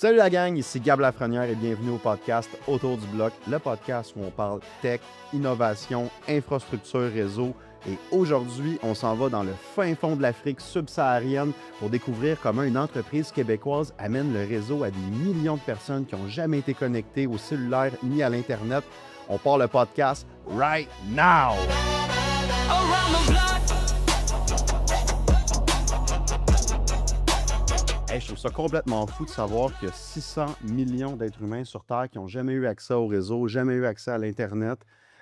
Salut la gang, ici Gab Lafrenière et bienvenue au podcast Autour du bloc, le podcast où on parle tech, innovation, infrastructure, réseau. Et aujourd'hui, on s'en va dans le fin fond de l'Afrique subsaharienne pour découvrir comment une entreprise québécoise amène le réseau à des millions de personnes qui n'ont jamais été connectées au cellulaire ni à l'Internet. On part le podcast right now! Hey, je trouve ça complètement fou de savoir qu'il y a 600 millions d'êtres humains sur Terre qui n'ont jamais eu accès au réseau, jamais eu accès à l'Internet.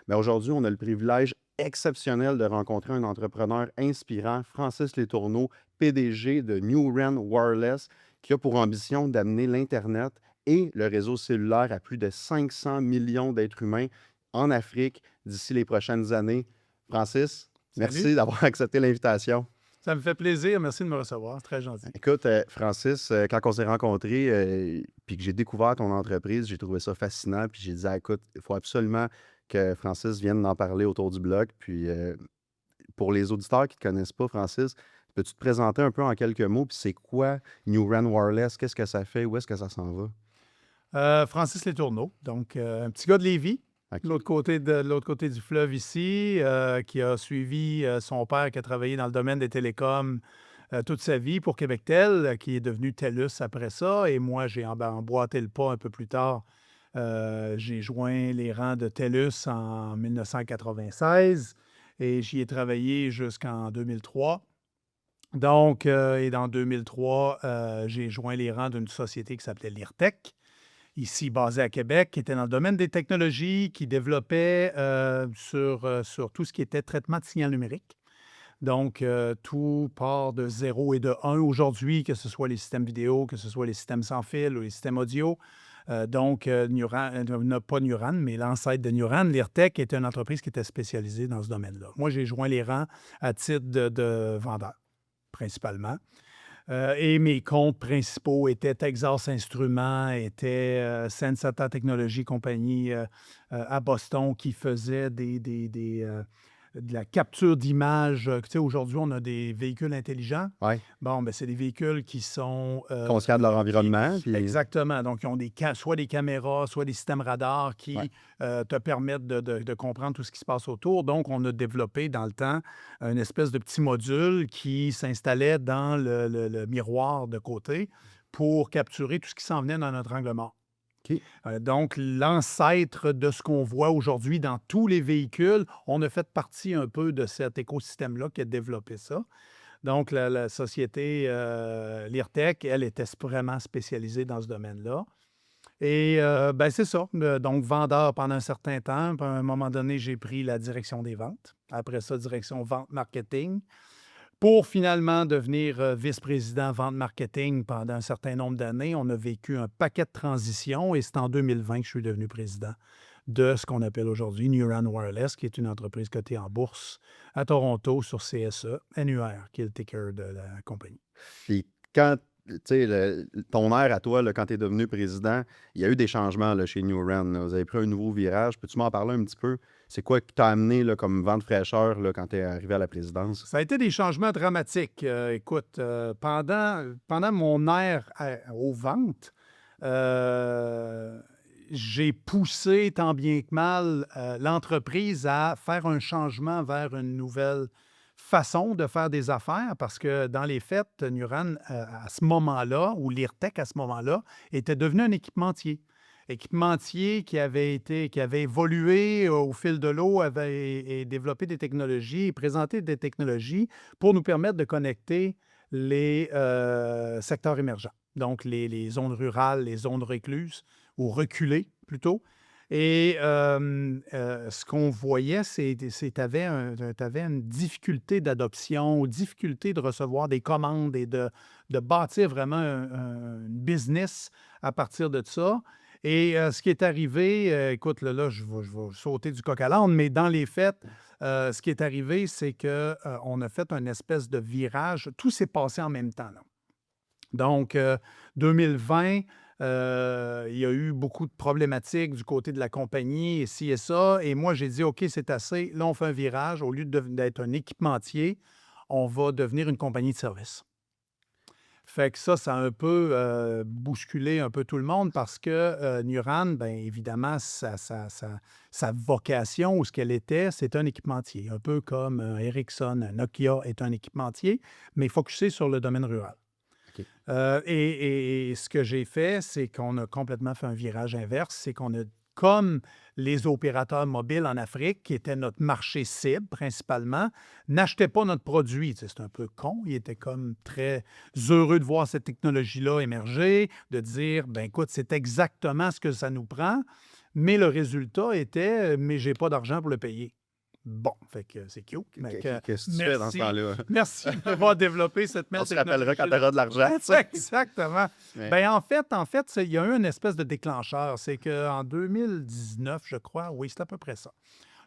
Mais aujourd'hui, on a le privilège exceptionnel de rencontrer un entrepreneur inspirant, Francis Letourneau, PDG de New Ren Wireless, qui a pour ambition d'amener l'Internet et le réseau cellulaire à plus de 500 millions d'êtres humains en Afrique d'ici les prochaines années. Francis, merci d'avoir accepté l'invitation. Ça me fait plaisir. Merci de me recevoir. Très gentil. Écoute, Francis, quand on s'est rencontrés puis que j'ai découvert ton entreprise, j'ai trouvé ça fascinant. Puis j'ai dit, écoute, il faut absolument que Francis vienne en parler autour du blog. Puis pour les auditeurs qui ne te connaissent pas, Francis, peux-tu te présenter un peu en quelques mots? Puis c'est quoi New Ren Wireless? Qu'est-ce que ça fait? Où est-ce que ça s'en va? Francis Letourneau, donc un petit gars de Lévis. Okay. De l'autre côté du fleuve ici, qui a suivi son père qui a travaillé dans le domaine des télécoms toute sa vie pour Québectel, qui est devenu TELUS après ça. Et moi, j'ai emboîté le pas un peu plus tard. J'ai joint les rangs de TELUS en 1996 et j'y ai travaillé jusqu'en 2003. Donc, et dans 2003, j'ai joint les rangs d'une société qui s'appelait Lirtech, ici basé à Québec, qui était dans le domaine des technologies, qui développait sur tout ce qui était traitement de signal numérique. Donc, tout part de 0 et de 1 aujourd'hui, que ce soit les systèmes vidéo, que ce soit les systèmes sans fil ou les systèmes audio. Donc, pas New Ren, mais l'ancêtre de New Ren, Lirtech, était une entreprise qui était spécialisée dans ce domaine-là. Moi, j'ai joint les rangs à titre de vendeur, principalement. Et mes comptes principaux étaient Texas Instruments, étaient Sensata Technologies Compagnie à Boston qui faisait de la capture d'images. Tu sais, aujourd'hui, on a des véhicules intelligents. Ouais. Bon, ben c'est des véhicules qui sont... conscients de leur environnement. Puis... Exactement. Donc, ils ont soit des caméras, soit des systèmes radars qui te permettent de comprendre tout ce qui se passe autour. Donc, on a développé dans le temps une espèce de petit module qui s'installait dans le miroir de côté pour capturer tout ce qui s'en venait dans notre angle mort. Okay. Donc, l'ancêtre de ce qu'on voit aujourd'hui dans tous les véhicules, on a fait partie un peu de cet écosystème-là qui a développé ça. Donc, la société Lirtech, elle était vraiment spécialisée dans ce domaine-là. Et c'est ça. Donc, vendeur pendant un certain temps. Puis à un moment donné, j'ai pris la direction des ventes. Après ça, direction vente marketing. Pour finalement devenir vice-président vente marketing pendant un certain nombre d'années, on a vécu un paquet de transitions et c'est en 2020 que je suis devenu président de ce qu'on appelle aujourd'hui New Ren Wireless, qui est une entreprise cotée en bourse à Toronto sur CSE, NUR, qui est le ticker de la compagnie. Puis quand, tu sais, ton air à toi, là, quand tu es devenu président, il y a eu des changements là, chez New Ren. Vous avez pris un nouveau virage. Peux-tu m'en parler un petit peu? C'est quoi qui t'a amené là, comme vent de fraîcheur là, quand tu es arrivé à la présidence? Ça a été des changements dramatiques. Écoute, pendant mon ère aux ventes, j'ai poussé tant bien que mal l'entreprise à faire un changement vers une nouvelle façon de faire des affaires parce que dans les faits, New Ren, à ce moment-là, ou Lirtech à ce moment-là, était devenu un équipementier. Équipementier qui avait évolué au fil de l'eau, et développé des technologies et présenté des technologies pour nous permettre de connecter les secteurs émergents. Donc, les zones rurales, les zones recluses, ou reculées plutôt. Et ce qu'on voyait, c'est que tu avais une difficulté d'adoption, une difficulté de recevoir des commandes et de bâtir vraiment un business à partir de ça. Et ce qui est arrivé, écoute, là, je vais sauter du coq à l'âne, mais dans les faits, ce qui est arrivé, c'est qu'on a fait une espèce de virage. Tout s'est passé en même temps, là. Donc, 2020, il y a eu beaucoup de problématiques du côté de la compagnie, et ci et ça. Et moi, j'ai dit, OK, c'est assez. Là, on fait un virage. Au lieu d'être un équipementier, on va devenir une compagnie de service. Fait que ça a un peu, bousculé un peu tout le monde parce que, Nuran, bien évidemment, sa vocation ou ce qu'elle était, c'est un équipementier. Un peu comme, Ericsson, Nokia est un équipementier, mais focusé sur le domaine rural. OK. Et ce que j'ai fait, c'est qu'on a complètement fait un virage inverse. C'est qu'on a comme les opérateurs mobiles en Afrique, qui étaient notre marché cible principalement, n'achetaient pas notre produit. Tu sais, c'est un peu con. Ils étaient comme très heureux de voir cette technologie-là émerger, de dire, ben écoute, c'est exactement ce que ça nous prend, mais le résultat était, mais j'ai pas d'argent pour le payer. Bon, fait que c'est cute. Mais Qu'est-ce que tu fais dans ce temps-là? merci d'avoir développé cette On merde se rappellera quand tu technologie-là. auras de l'argent, tu sais. Exactement. Ouais. Ben en fait, il y a eu une espèce de déclencheur. C'est qu'en 2019, je crois, oui, c'est à peu près ça.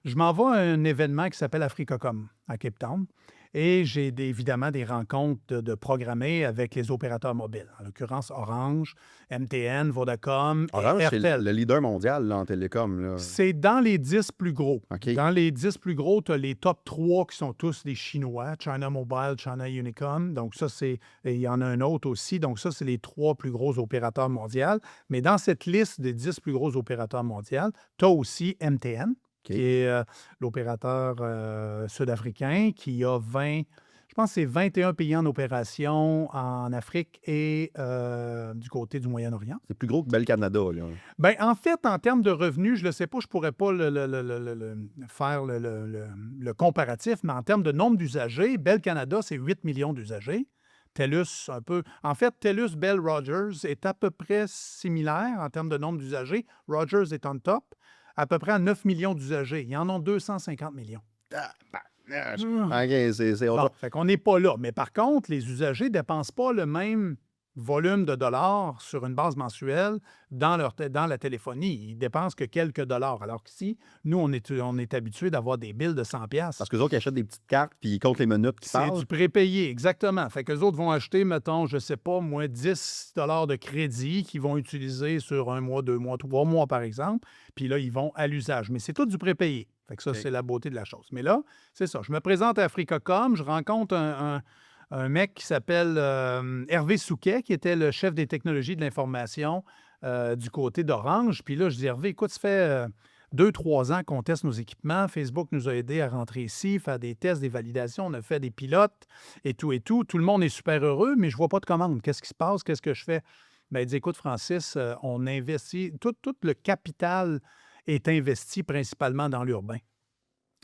Je m'en vais à un événement qui s'appelle Africocom à Cape Town et j'ai évidemment des rencontres de programmées avec les opérateurs mobiles, en l'occurrence Orange, MTN, Vodacom et Orange, c'est Airtel. le leader mondial là, en télécom. Là. C'est dans les 10 plus gros. OK. Dans les 10 plus gros, tu as les top 3 qui sont tous des Chinois, China Mobile, China Unicom. Donc ça, et il y en a un autre aussi. Donc ça, c'est les 3 plus gros opérateurs mondiaux. Mais dans cette liste des 10 plus gros opérateurs mondiaux, tu as aussi MTN, qui est l'opérateur sud-africain, qui a je pense que c'est 21 pays en opération en Afrique et du côté du Moyen-Orient. C'est plus gros que Bell Canada. Là. Bien, en fait, en termes de revenus, je ne le sais pas, je ne pourrais pas faire le comparatif, mais en termes de nombre d'usagers, Bell Canada, c'est 8 millions d'usagers. TELUS, un peu. En fait, TELUS, Bell, Rogers est à peu près similaire en termes de nombre d'usagers. Rogers est en top, à peu près à 9 millions d'usagers. Ils en ont 250 millions. OK, c'est autre Bon, chose. fait qu'on n'est pas là. Mais par contre, les usagers ne dépensent pas le même volume de dollars sur une base mensuelle dans la téléphonie. Ils dépensent que quelques dollars. Alors qu'ici, nous, on est habitué d'avoir des billes de 100 pièces. Parce que les autres, ils achètent des petites cartes puis ils comptent les minutes qui C'est passent. du prépayé, exactement. Fait que les autres vont acheter, mettons, je ne sais pas, moins 10 de crédit qu'ils vont utiliser sur 1 mois, 2 mois, 3 mois, par exemple. Puis là, ils vont à l'usage. Mais c'est tout du prépayé. Fait que ça, OK. c'est la beauté de la chose. Mais là, c'est ça. Je me présente à Africocom, je rencontre un mec qui s'appelle Hervé Souquet, qui était le chef des technologies de l'information du côté d'Orange. Puis là, je dis, Hervé, écoute, ça fait 2-3 ans qu'on teste nos équipements. Facebook nous a aidés à rentrer ici, faire des tests, des validations. On a fait des pilotes et tout et tout. Tout le monde est super heureux, mais je ne vois pas de commande. Qu'est-ce qui se passe? Qu'est-ce que je fais? Bien, il dit, écoute, Francis, on investit, tout le capital est investi principalement dans l'urbain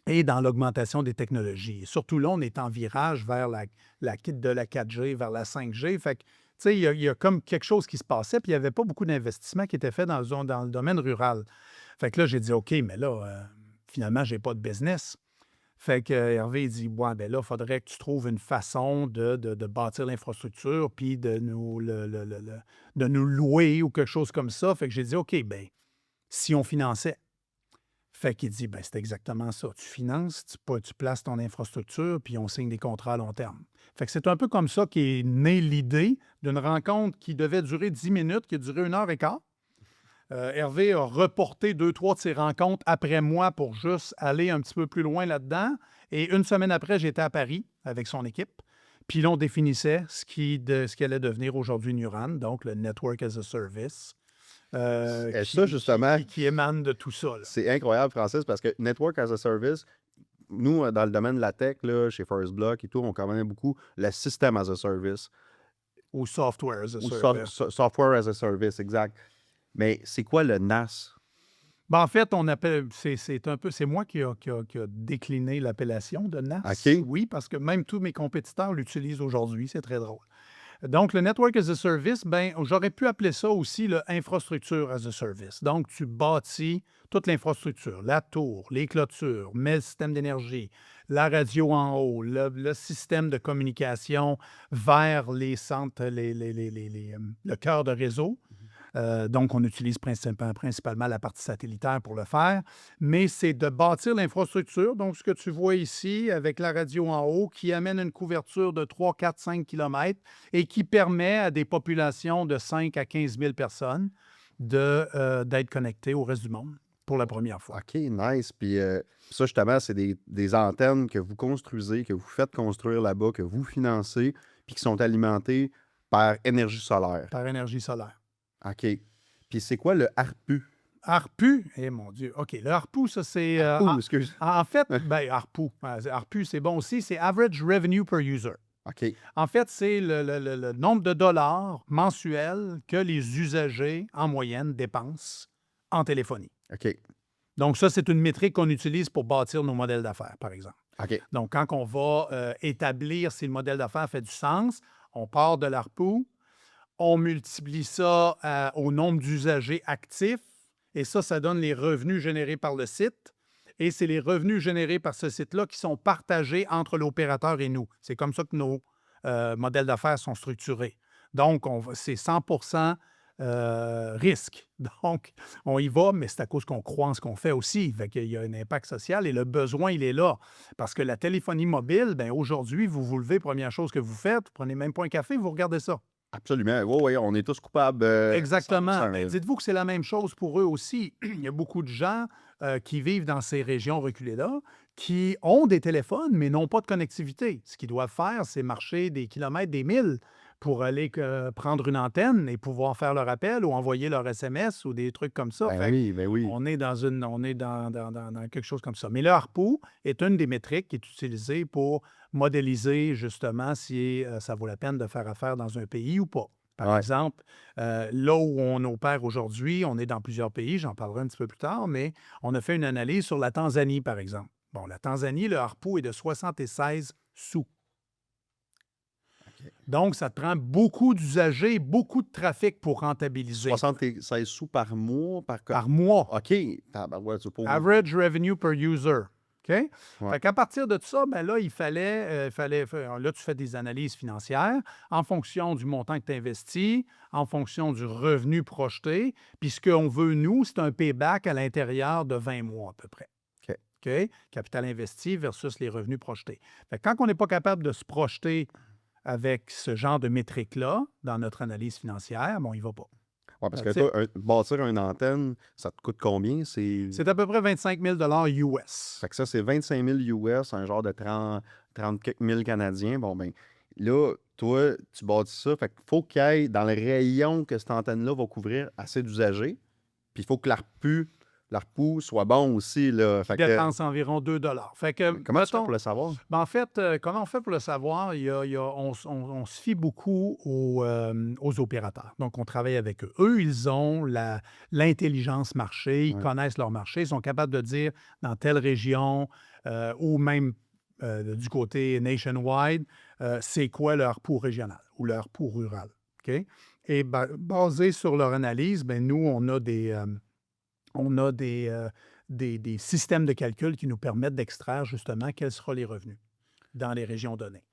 et dans l'augmentation des technologies. Et surtout là, on est en virage vers de la 4G, vers la 5G. Fait que, tu sais, il y a comme quelque chose qui se passait, puis il n'y avait pas beaucoup d'investissements qui étaient faits dans le domaine rural. Fait que là, j'ai dit, OK, mais là, finalement, je n'ai pas de business. Fait que Hervé, il dit, ouais, ben là, il faudrait que tu trouves une façon de bâtir l'infrastructure, puis de nous louer ou quelque chose comme ça. Fait que j'ai dit, OK, ben si on finançait. Fait qu'il dit, ben c'est exactement ça. Tu finances, tu places ton infrastructure, puis on signe des contrats à long terme. Fait que c'est un peu comme ça qu'est née l'idée d'une rencontre qui devait durer 10 minutes, qui a duré 1 heure et quart. Hervé a reporté 2-3 de ses rencontres après moi pour juste aller un petit peu plus loin là-dedans. Et une semaine après, j'étais à Paris avec son équipe. Puis là, on définissait ce qui allait devenir aujourd'hui Nuran, donc le Network as a Service. Et ça, justement, qui émane de tout ça. Là. c'est incroyable, Francis, parce que Network as a Service, nous, dans le domaine de la tech, là, chez First Block et tout, on connaît beaucoup le System as a Service. Ou Software as a Ou Service. Software as a Service, exact. Mais c'est quoi le NAS? Ben, en fait, on appelle, c'est moi qui a décliné l'appellation de NAS. OK. Oui, parce que même tous mes compétiteurs l'utilisent aujourd'hui. C'est très drôle. Donc, le Network as a Service, ben, j'aurais pu appeler ça aussi le Infrastructure as a Service. Donc, tu bâtis toute l'infrastructure, la tour, les clôtures, mais le système d'énergie, la radio en haut, le système de communication vers les centres, le cœur de réseau. Donc, on utilise principalement la partie satellitaire pour le faire, mais c'est de bâtir l'infrastructure. Donc, ce que tu vois ici avec la radio en haut qui amène une couverture de 3, 4, 5 km et qui permet à des populations de 5 à 15 000 personnes d'être connectées au reste du monde pour la première fois. OK, nice. Puis ça, justement, c'est des antennes que vous construisez, que vous faites construire là-bas, que vous financez, puis qui sont alimentées par énergie solaire. par énergie solaire. OK. Puis c'est quoi le ARPU? ARPU, eh mon Dieu. OK, le ARPU, ça c'est... ARPU, excuse. en fait, ben ARPU, ARPU c'est bon aussi, c'est Average Revenue per User. OK. En fait, c'est le nombre de dollars mensuels que les usagers, en moyenne, dépensent en téléphonie. OK. Donc ça, c'est une métrique qu'on utilise pour bâtir nos modèles d'affaires, par exemple. OK. Donc, quand on va établir si le modèle d'affaires fait du sens, on part de l'ARPU, on multiplie ça au nombre d'usagers actifs, et ça donne les revenus générés par le site. Et c'est les revenus générés par ce site-là qui sont partagés entre l'opérateur et nous. C'est comme ça que nos modèles d'affaires sont structurés. Donc, c'est 100 risque. Donc, on y va, mais c'est à cause qu'on croit en ce qu'on fait aussi. Fait qu'il y a un impact social et le besoin, il est là. Parce que la téléphonie mobile, bien, aujourd'hui, vous vous levez, première chose que vous faites, vous prenez même pas un café, vous regardez ça. Absolument. Oui, oui, on est tous coupables. Exactement. 100%. Ben, dites-vous que c'est la même chose pour eux aussi. Il y a beaucoup de gens qui vivent dans ces régions reculées-là, qui ont des téléphones, mais n'ont pas de connectivité. Ce qu'ils doivent faire, c'est marcher des kilomètres, des milles pour aller prendre une antenne et pouvoir faire leur appel ou envoyer leur SMS ou des trucs comme ça. Ben Fait que oui, ben oui. on est dans quelque chose comme ça. Mais le ARPU est une des métriques qui est utilisée pour modéliser justement si ça vaut la peine de faire affaire dans un pays ou pas. Par Ouais. exemple, là où on opère aujourd'hui, on est dans plusieurs pays, j'en parlerai un petit peu plus tard, mais on a fait une analyse sur la Tanzanie, par exemple. Bon, la Tanzanie, le ARPU est de 76 sous. OK. Donc, ça te prend beaucoup d'usagers, beaucoup de trafic pour rentabiliser 76 sous par mois, par mois. OK. Tabarouette, c'est pas... Average revenue per user. OK? Ouais. Fait qu'à partir de ça, ben là, il fallait, là, tu fais des analyses financières en fonction du montant que tu investis, en fonction du revenu projeté. Puis ce qu'on veut, nous, c'est un payback à l'intérieur de 20 mois à peu près. OK. OK? Capital investi versus les revenus projetés. Fait que quand on n'est pas capable de se projeter avec ce genre de métrique-là dans notre analyse financière, bon, il ne va pas. Ouais, parce que That's it. toi, bâtir une antenne, ça te coûte combien? C'est à peu près 25 000 US. Fait que ça, c'est 25 000 US, un genre de 30 quelques mille Canadiens. Bon, ben là, toi, tu bâtis ça. Fait qu'il faut qu'il y ait dans le rayon que cette antenne-là va couvrir assez d'usagers. Puis il faut que l'ARPU soit bon aussi, là. Fait que, Dépense environ 2 Fait que, comment tu fais mettons, pour le savoir? ben, en fait, comment on fait pour le savoir? On se fie beaucoup aux opérateurs. Donc, on travaille avec eux. Eux, ils ont l'intelligence marché, ils Ouais. connaissent leur marché, ils sont capables de dire dans telle région ou même du côté nationwide, c'est quoi leur pouls régional ou leur pouls rural. OK? Et basé sur leur analyse, ben, nous, on a des systèmes de calcul qui nous permettent d'extraire justement quels seront les revenus dans les régions données.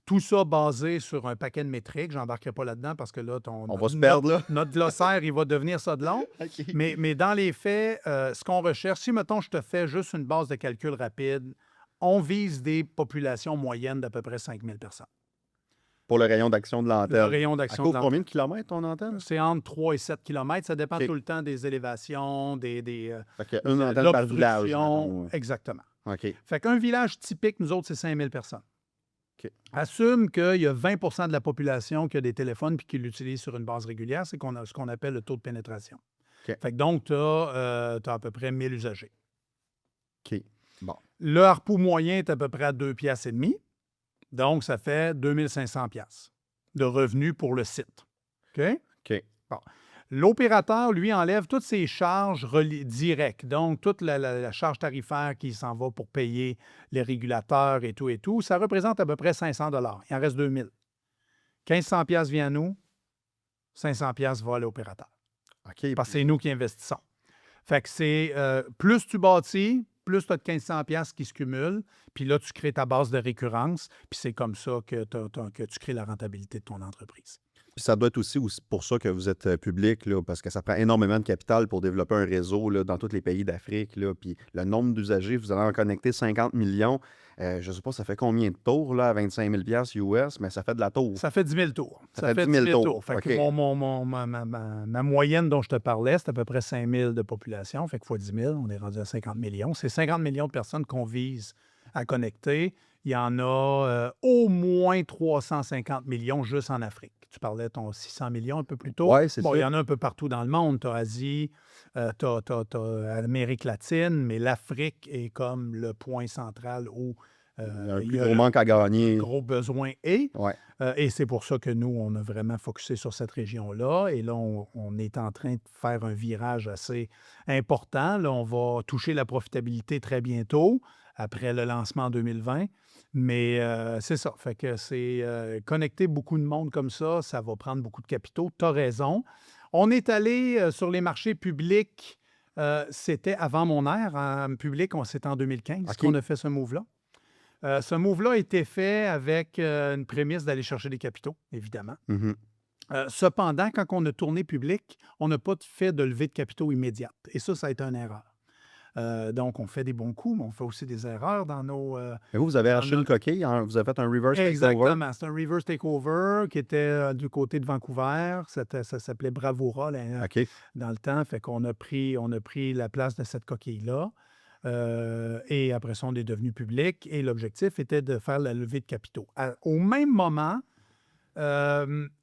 Tout ça basé sur un paquet de métriques. Je n'embarquerai pas là-dedans parce que là, On va se perdre, là. notre glossaire, il va devenir ça de long. OK. Mais dans les faits, ce qu'on recherche, si, mettons, je te fais juste une base de calcul rapide, on vise des populations moyennes d'à peu près 5 000 personnes. Pour le rayon d'action de Le l'antenne. rayon Elle d'action couvre de combien de kilomètres, ton antenne? c'est entre 3 et 7 km. Ça dépend OK. tout le temps des élévations, Fait qu'il y a de une antenne par village. l'obstruction. mettons. Exactement. OK. Fait qu'un village typique, nous autres, c'est 5 000 personnes. OK. Assume qu'il y a 20 de la population qui a des téléphones puis qui l'utilise sur une base régulière. C'est ce qu'on appelle le taux de pénétration. OK. Fait que donc, tu as à peu près 1000 usagers. OK. Bon. Le ARPU moyen est à peu près à 2,5 piastres. Donc, ça fait 2500 piastres de revenus pour le site. OK? OK. Bon. L'opérateur, lui, enlève toutes ses charges directes. Donc, toute la charge tarifaire qui s'en va pour payer les régulateurs et tout. Ça représente à peu près 500 $. Il en reste 2000. 1500 piastres vient à nous, 500 piastres va à l'opérateur. OK. Parce que c'est nous qui investissons. Fait que c'est plus tu bâtis, plus tu as de 1500 piastres qui se cumulent, puis là, tu crées ta base de récurrence, puis c'est comme ça que tu crées la rentabilité de ton entreprise. Puis ça doit être aussi pour ça que vous êtes public, là, parce que ça prend énormément de capital pour développer un réseau là, dans tous les pays d'Afrique. Là, puis le nombre d'usagers, vous allez en connecter 50 millions. Je ne sais pas, ça fait combien de tours là, à 25 000 US, mais ça fait de la tour. Ça fait 10 000 tours. Ça fait 10 000 tours. Fait que OK. ma moyenne dont je te parlais, c'est à peu près 5 000 de population. Fait que fois 10 000, on est rendu à 50 millions. C'est 50 millions de personnes qu'on vise à connecter. Il y en a au moins 350 millions juste en Afrique. Tu parlais ton 600 millions un peu plus tôt. Ouais, c'est Bon, ça. il y en a un peu partout dans le monde. Tu as Asie, tu as Amérique latine, mais l'Afrique est comme le point central où Il y a un il plus y a gros le manque à plus gagner. gros besoin est. Ouais. Et c'est pour ça que nous, on a vraiment focusé sur cette région-là. Et là, on est en train de faire un virage assez important. Là, on va toucher la profitabilité très bientôt, après le lancement en 2020. Mais c'est ça. Fait que c'est connecter beaucoup de monde comme ça va prendre beaucoup de capitaux. Tu as raison. On est allé sur les marchés publics. C'était avant mon ère. En public, c'était en 2015 qu'on OK. a fait ce move-là. Ce move-là a été fait avec une prémisse d'aller chercher des capitaux, évidemment. Mhm. Cependant, quand on a tourné public, on n'a pas fait de levée de capitaux immédiate. Et ça a été une erreur. Donc, on fait des bons coups, mais on fait aussi des erreurs dans nos... Mais vous avez dans acheté une notre- coquille, hein, vous avez fait un reverse takeover. Exactement. C'est un reverse takeover qui était du côté de Vancouver. Ça s'appelait Bravura là, OK. dans le temps. Fait qu'on a pris la place de cette coquille-là. Et après ça, on est devenu public. Et l'objectif était de faire la levée de capitaux. Au même moment,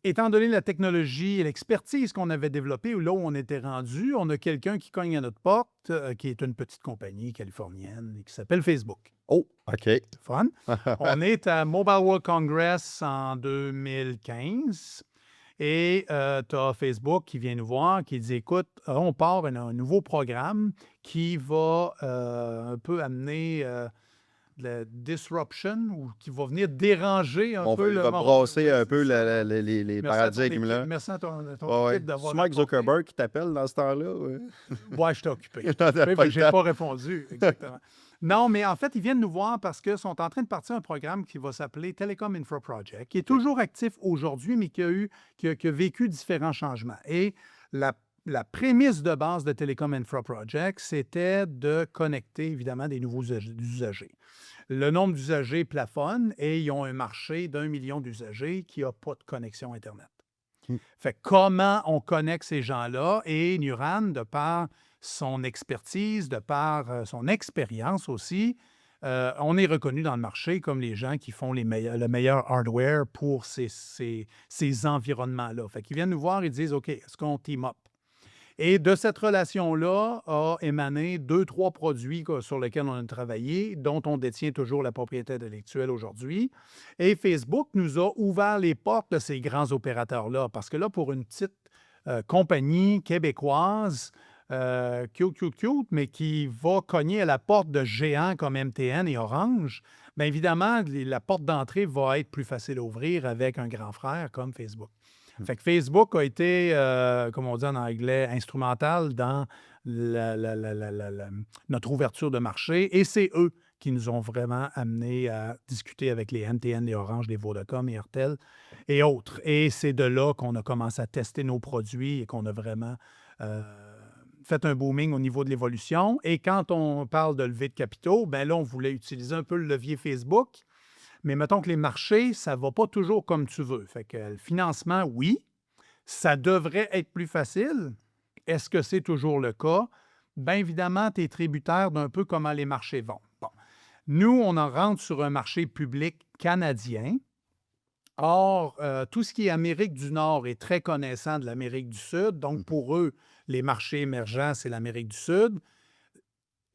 étant donné la technologie et l'expertise qu'on avait développée, là où on était rendu, on a quelqu'un qui cogne à notre porte, qui est une petite compagnie californienne et qui s'appelle Facebook. Oh, OK. Fun. On est à Mobile World Congress en 2015 et tu as Facebook qui vient nous voir, qui dit, écoute, on part un nouveau programme qui va un peu amener de la disruption ou qui va venir déranger un On peu va le monde. brasser un C'est peu ça. les Merci à ton paradigmes, équipe, là. merci à ton Ouais, ouais. équipe d'avoir C'est Mark répondu. Zuckerberg qui t'appelle dans ce temps-là? Ouais. Ouais, je t'ai occupé. T'en as pas Fait que le j'ai temps. pas répondu, exactement. Non, mais en fait, ils viennent nous voir parce qu'ils sont en train de partir un programme qui va s'appeler Telecom Infra Project, qui est toujours actif aujourd'hui, mais qui a vécu différents changements. Et la prémisse de base de Telecom Infra Project, c'était de connecter, évidemment, des nouveaux usagers. Le nombre d'usagers plafonne et ils ont un marché d'1 million d'usagers qui n'a pas de connexion Internet. Hmm. Fait comment on connecte ces gens-là? Et Nuran, de par son expertise, de par son expérience aussi, on est reconnu dans le marché comme les gens qui font le meilleur hardware pour ces environnements-là. Fait qu'ils viennent nous voir et disent, OK, est-ce qu'on team up? Et de cette relation-là a émané 2-3 produits sur lesquels on a travaillé, dont on détient toujours la propriété intellectuelle aujourd'hui. Et Facebook nous a ouvert les portes de ces grands opérateurs-là, parce que là, pour une petite compagnie québécoise, cute, mais qui va cogner à la porte de géants comme MTN et Orange, bien évidemment, la porte d'entrée va être plus facile à ouvrir avec un grand frère comme Facebook. Fait que Facebook a été, comme on dit en anglais, instrumental dans notre ouverture de marché. Et c'est eux qui nous ont vraiment amenés à discuter avec les MTN, les Orange, les Vodacom et Airtel et autres. Et c'est de là qu'on a commencé à tester nos produits et qu'on a vraiment fait un booming au niveau de l'évolution. Et quand on parle de levée de capitaux, bien là, on voulait utiliser un peu le levier Facebook. Mais mettons que les marchés, ça ne va pas toujours comme tu veux. Fait que le financement, oui, ça devrait être plus facile. Est-ce que c'est toujours le cas? Bien évidemment, tu es tributaire d'un peu comment les marchés vont. Bon. Nous, on en rentre sur un marché public canadien. Or, tout ce qui est Amérique du Nord est très connaissant de l'Amérique du Sud. Donc, pour eux, les marchés émergents, c'est l'Amérique du Sud.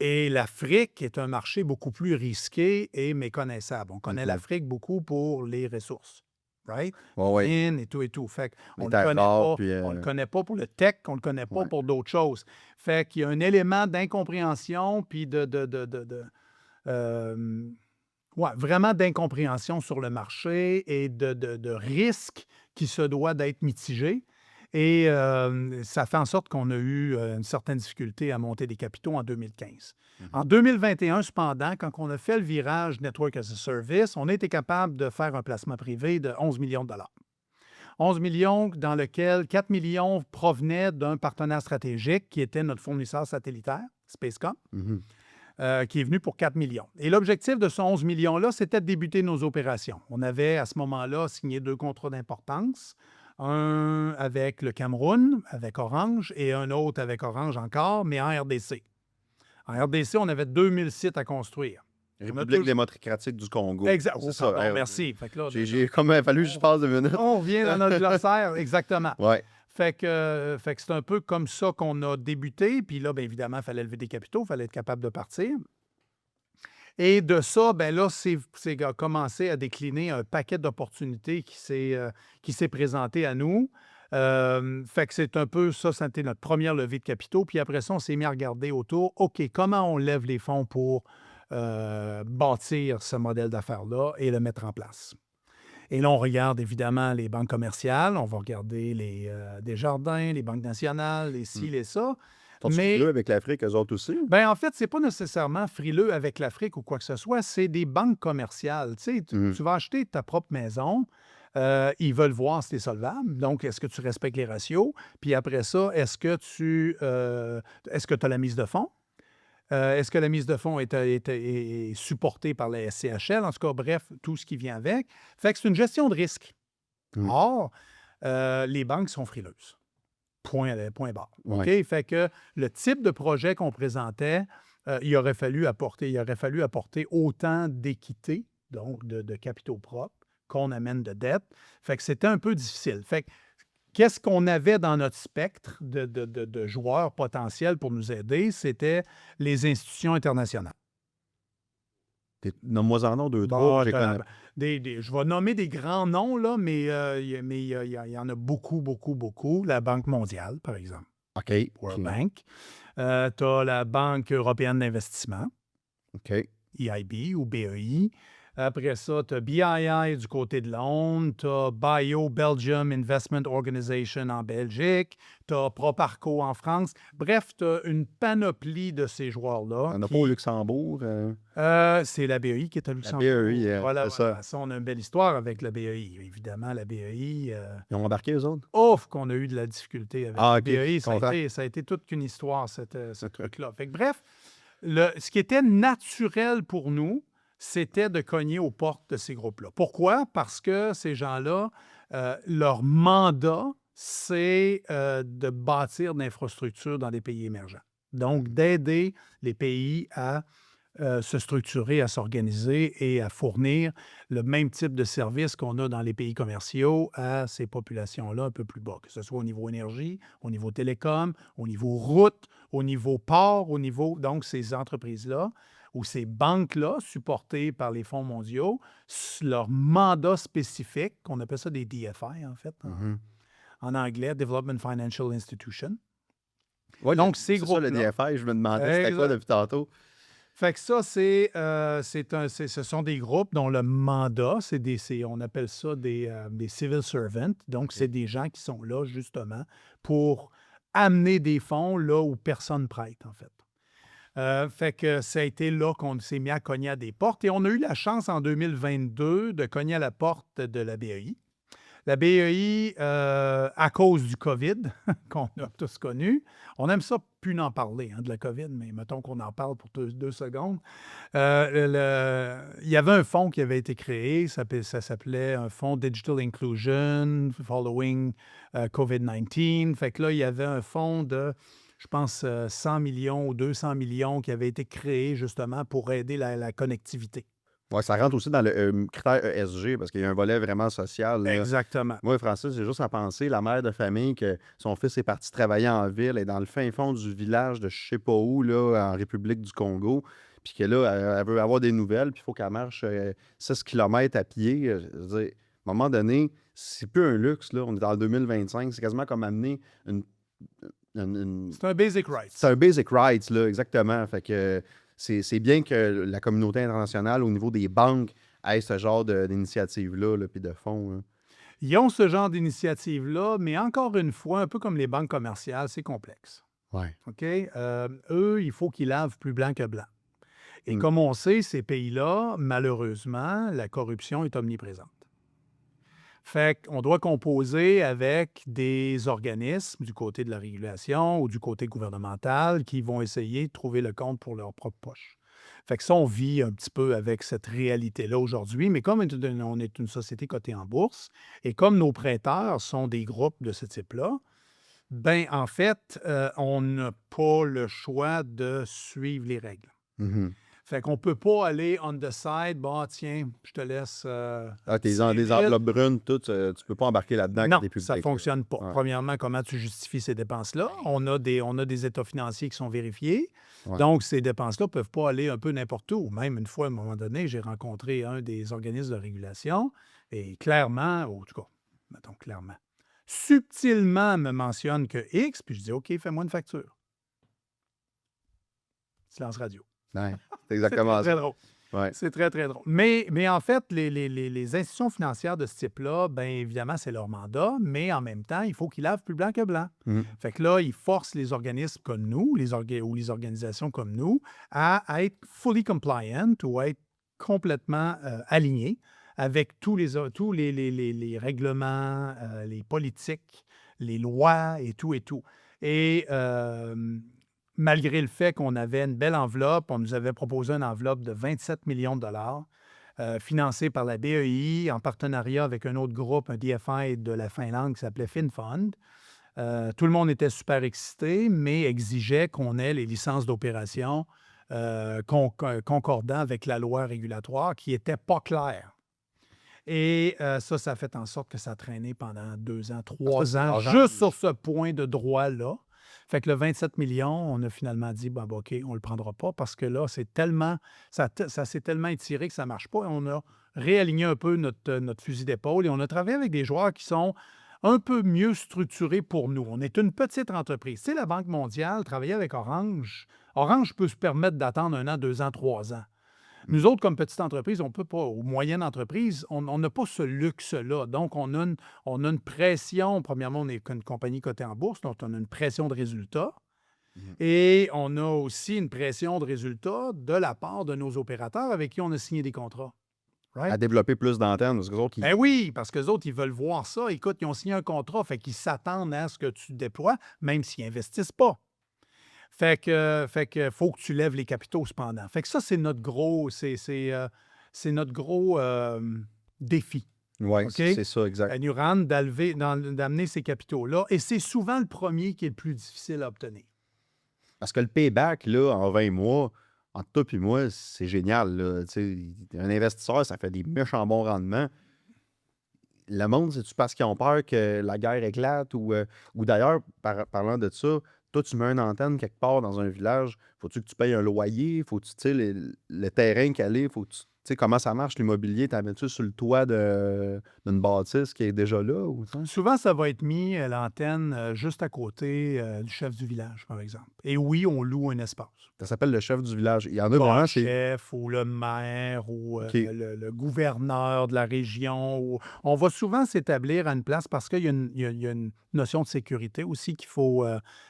Et l'Afrique est un marché beaucoup plus risqué et méconnaissable. On connaît l'Afrique beaucoup pour les ressources, right? Ouais, ouais. Mines et tout. Fait qu'on Les ne le connaît terres rares, pas. puis, On le connaît pas pour le tech, on le connaît pas ouais. pour d'autres choses. Fait qu'il y a un élément d'incompréhension puis vraiment d'incompréhension sur le marché et de risque qui se doit d'être mitigé. Et ça fait en sorte qu'on a eu une certaine difficulté à monter des capitaux en 2015. En 2021, cependant, quand on a fait le virage Network as a Service, on a été capable de faire un placement privé de 11 millions de dollars. 11 millions dans lequel 4 millions provenaient d'un partenaire stratégique qui était notre fournisseur satellitaire, Spacecom, qui est venu pour 4 millions. Et l'objectif de ce 11 millions-là, c'était de débuter nos opérations. On avait à ce moment-là signé 2 contrats d'importance. Un avec le Cameroun, avec Orange, et un autre avec Orange encore, mais en RDC. En RDC, on avait 2000 sites à construire. On a République toujours... démocratique du Congo. Exact. C'est Oh, ça. pardon, merci. Fait que là, J'ai comme il a fallu que je passe 2 minutes. on revient dans notre glossaire, exactement. Ouais. Fait que c'est un peu comme ça qu'on a débuté. Puis là, bien évidemment, il fallait lever des capitaux, il fallait être capable de partir. Et de ça, ben là, c'est a commencé à décliner un paquet d'opportunités qui s'est présenté à nous. Fait que c'est un peu ça, c'était notre première levée de capitaux. Puis après ça, on s'est mis à regarder autour. OK, comment on lève les fonds pour bâtir ce modèle d'affaires-là et le mettre en place? Et là, on regarde évidemment les banques commerciales, on va regarder les Desjardins, les banques nationales, les ci, les ça. Sont-ils Mais frileux avec l'Afrique, eux autres aussi? ben, en fait, c'est pas nécessairement frileux avec l'Afrique ou quoi que ce soit, c'est des banques commerciales. Tu sais, Mhm. tu vas acheter ta propre maison, ils veulent voir si tu es solvable. Donc, est-ce que tu respectes les ratios? Puis après ça, est-ce que tu as la mise de fonds? Est-ce que la mise de fonds est supportée par la SCHL? En tout cas, bref, tout ce qui vient avec. Fait que c'est une gestion de risque. Mm. Or, les banques sont frileuses. Point barre. OK? Ouais. Fait que le type de projet qu'on présentait, il aurait fallu apporter autant d'équité, donc de capitaux propres, qu'on amène de dette. Fait que c'était un peu difficile. Fait que qu'est-ce qu'on avait dans notre spectre de joueurs potentiels pour nous aider? C'était les institutions internationales. Nomme-moi en nom 2, 3, Bon, je les connais. je vais nommer des grands noms, là, mais il y en a beaucoup, beaucoup, beaucoup. La Banque mondiale, par exemple. OK. World Bank. Tu as la Banque européenne d'investissement, OK. EIB ou BEI. Après ça, tu as BII du côté de Londres, tu as Bio Belgium Investment Organization en Belgique, tu as Proparco en France. Bref, tu as une panoplie de ces joueurs-là. On n'a pas au Luxembourg. C'est la BEI qui est à La Luxembourg. BEI, Voilà, c'est ça. voilà. Ça, on a une belle histoire avec la BEI. Évidemment, la BEI... Ils ont embarqué, eux autres? Ouf, qu'on a eu de la difficulté avec Ah, la OK. BEI. Content. Ça a été toute qu'une histoire, ce truc-là. Fait que, bref, ce qui était naturel pour nous, c'était de cogner aux portes de ces groupes-là. Pourquoi? Parce que ces gens-là, leur mandat, c'est de bâtir de l'infrastructure dans les pays émergents. Donc, d'aider les pays à se structurer, à s'organiser et à fournir le même type de service qu'on a dans les pays commerciaux à ces populations-là un peu plus bas, que ce soit au niveau énergie, au niveau télécom, au niveau route, au niveau port, au niveau... Donc, ces entreprises-là ou ces banques-là, supportées par les fonds mondiaux, leur mandat spécifique, qu'on appelle ça des DFI, en fait, en anglais, Development Financial Institution. Ouais, Donc, ces c'est ça, le groupes-là... DFI. Je me demandais c'était quoi Exact. depuis tantôt. Fait que ça, ce sont des groupes dont le mandat, on appelle ça des civil servants. Donc, c'est des gens qui sont là, justement, pour amener des fonds là où personne prête, en fait. Fait que ça a été là qu'on s'est mis à cogner à des portes. Et on a eu la chance, en 2022, de cogner à la porte de la BEI. La BEI, à cause du COVID, qu'on a tous connu, on aime ça plus n'en parler, de la COVID, mais mettons qu'on en parle pour 2 secondes. Il y avait un fonds qui avait été créé, ça s'appelait un fonds Digital Inclusion following COVID-19. Fait que là, il y avait un fonds de, je pense, 100 millions ou 200 millions qui avait été créé justement pour aider la connectivité. Ouais, ça rentre aussi dans le critère ESG parce qu'il y a un volet vraiment social. Là. Exactement. Moi, Francis, j'ai juste à penser, la mère de famille, que son fils est parti travailler en ville et dans le fin fond du village de je sais pas où, là, en République du Congo, puis que là, elle veut avoir des nouvelles, puis il faut qu'elle marche 6 km à pied. Je veux dire, à un moment donné, c'est plus un luxe, là. On est en 2025, c'est quasiment comme amener C'est un basic right. C'est un basic rights, là, exactement. Fait que c'est bien que la communauté internationale, au niveau des banques, ait ce genre d'initiative-là, là, puis de fonds. Hein. Ils ont ce genre d'initiative-là, mais encore une fois, un peu comme les banques commerciales, c'est complexe. Ouais. OK? Eux, il faut qu'ils lavent plus blanc que blanc. Et comme on sait, ces pays-là, malheureusement, la corruption est omniprésente. Fait qu'on doit composer avec des organismes du côté de la régulation ou du côté gouvernemental qui vont essayer de trouver le compte pour leur propre poche. Fait que ça, on vit un petit peu avec cette réalité-là aujourd'hui, mais comme on est une société cotée en bourse et comme nos prêteurs sont des groupes de ce type-là, ben en fait, on n'a pas le choix de suivre les règles. Mhm. Fait qu'on peut pas aller on the side, bon, tiens, je te laisse T'es dans 6 des 000. enveloppes brunes, tout, tu peux pas embarquer là-dedans avec Non, des ça publics. fonctionne pas. Ouais, Premièrement, comment tu justifies ces dépenses-là? On a des états financiers qui sont vérifiés. ouais. Donc, ces dépenses-là ne peuvent pas aller un peu n'importe où. Même une fois, à un moment donné, j'ai rencontré un des organismes de régulation et clairement, en tout cas, mettons clairement, subtilement me mentionne que X, puis je dis OK, fais-moi une facture. Silence radio. Ouais, c'est C'est très, exactement très ça. drôle. Ouais. C'est très, très drôle. Mais en fait, les institutions financières de ce type-là, bien évidemment, c'est leur mandat, mais en même temps, il faut qu'ils lavent plus blanc que blanc. Mhm. Fait que là, ils forcent les organismes comme nous, ou les organisations comme nous, à être fully compliant ou à être complètement alignés avec tous les règlements, les politiques, les lois et tout et tout. Et malgré le fait qu'on avait une belle enveloppe, on nous avait proposé une enveloppe de 27 millions de dollars financée par la BEI en partenariat avec un autre groupe, un DFI de la Finlande qui s'appelait FinFund. Tout le monde était super excité, mais exigeait qu'on ait les licences d'opération concordant avec la loi régulatoire qui n'était pas claire. Et ça a fait en sorte que ça a traîné pendant 2 ans, 3 ans, juste sur ce point de droit-là. Fait que le 27 millions, on a finalement dit, bon, OK, on ne le prendra pas parce que là, ça s'est tellement étiré que ça ne marche pas. Et on a réaligné un peu notre fusil d'épaule et on a travaillé avec des joueurs qui sont un peu mieux structurés pour nous. On est une petite entreprise. Tu sais, la Banque mondiale, travailler avec Orange, Orange peut se permettre d'attendre 1 an, 2 ans, 3 ans. Nous autres, comme petite entreprise, on ne peut pas, ou moyenne entreprise, on n'a pas ce luxe-là. Donc, on a une pression. Premièrement, on est une compagnie cotée en bourse, donc on a une pression de résultats. Mhm. Et on a aussi une pression de résultats de la part de nos opérateurs avec qui on a signé des contrats. Right? À développer plus d'antennes, parce que les autres, Ben oui, parce qu'eux autres, ils veulent voir ça. Écoute, ils ont signé un contrat, fait qu'ils s'attendent à ce que tu déploies, même s'ils n'investissent pas. Fait que faut que tu lèves les capitaux cependant. Fait que ça, c'est notre gros, c'est notre gros défi. oui, OK? c'est ça, exact. À Newrand, d'amener ces capitaux-là. Et c'est souvent le premier qui est le plus difficile à obtenir. Parce que le payback, là, en 20 mois, entre toi et moi, c'est génial. Là. Tu sais, un investisseur, ça fait des méchants bons rendements. Le monde, c'est-tu parce qu'ils ont peur que la guerre éclate ou d'ailleurs, parlant de ça, toi, tu mets une antenne quelque part dans un village, faut-tu que tu payes un loyer? Faut-tu, tu sais, le terrain qu'elle est, faut-tu, tu sais, comment ça marche l'immobilier? T'en mets-tu sur le toit d'une bâtisse qui est déjà là? Ou, tu sais? Souvent, ça va être mis à l'antenne juste à côté du chef du village, par exemple. Et oui, on loue un espace. Ça s'appelle le chef du village. Il y en a Pas vraiment, le c'est. chef ou le maire ou OK. le gouverneur de la région. On va souvent s'établir à une place parce qu'il y a une notion de sécurité aussi qu'il faut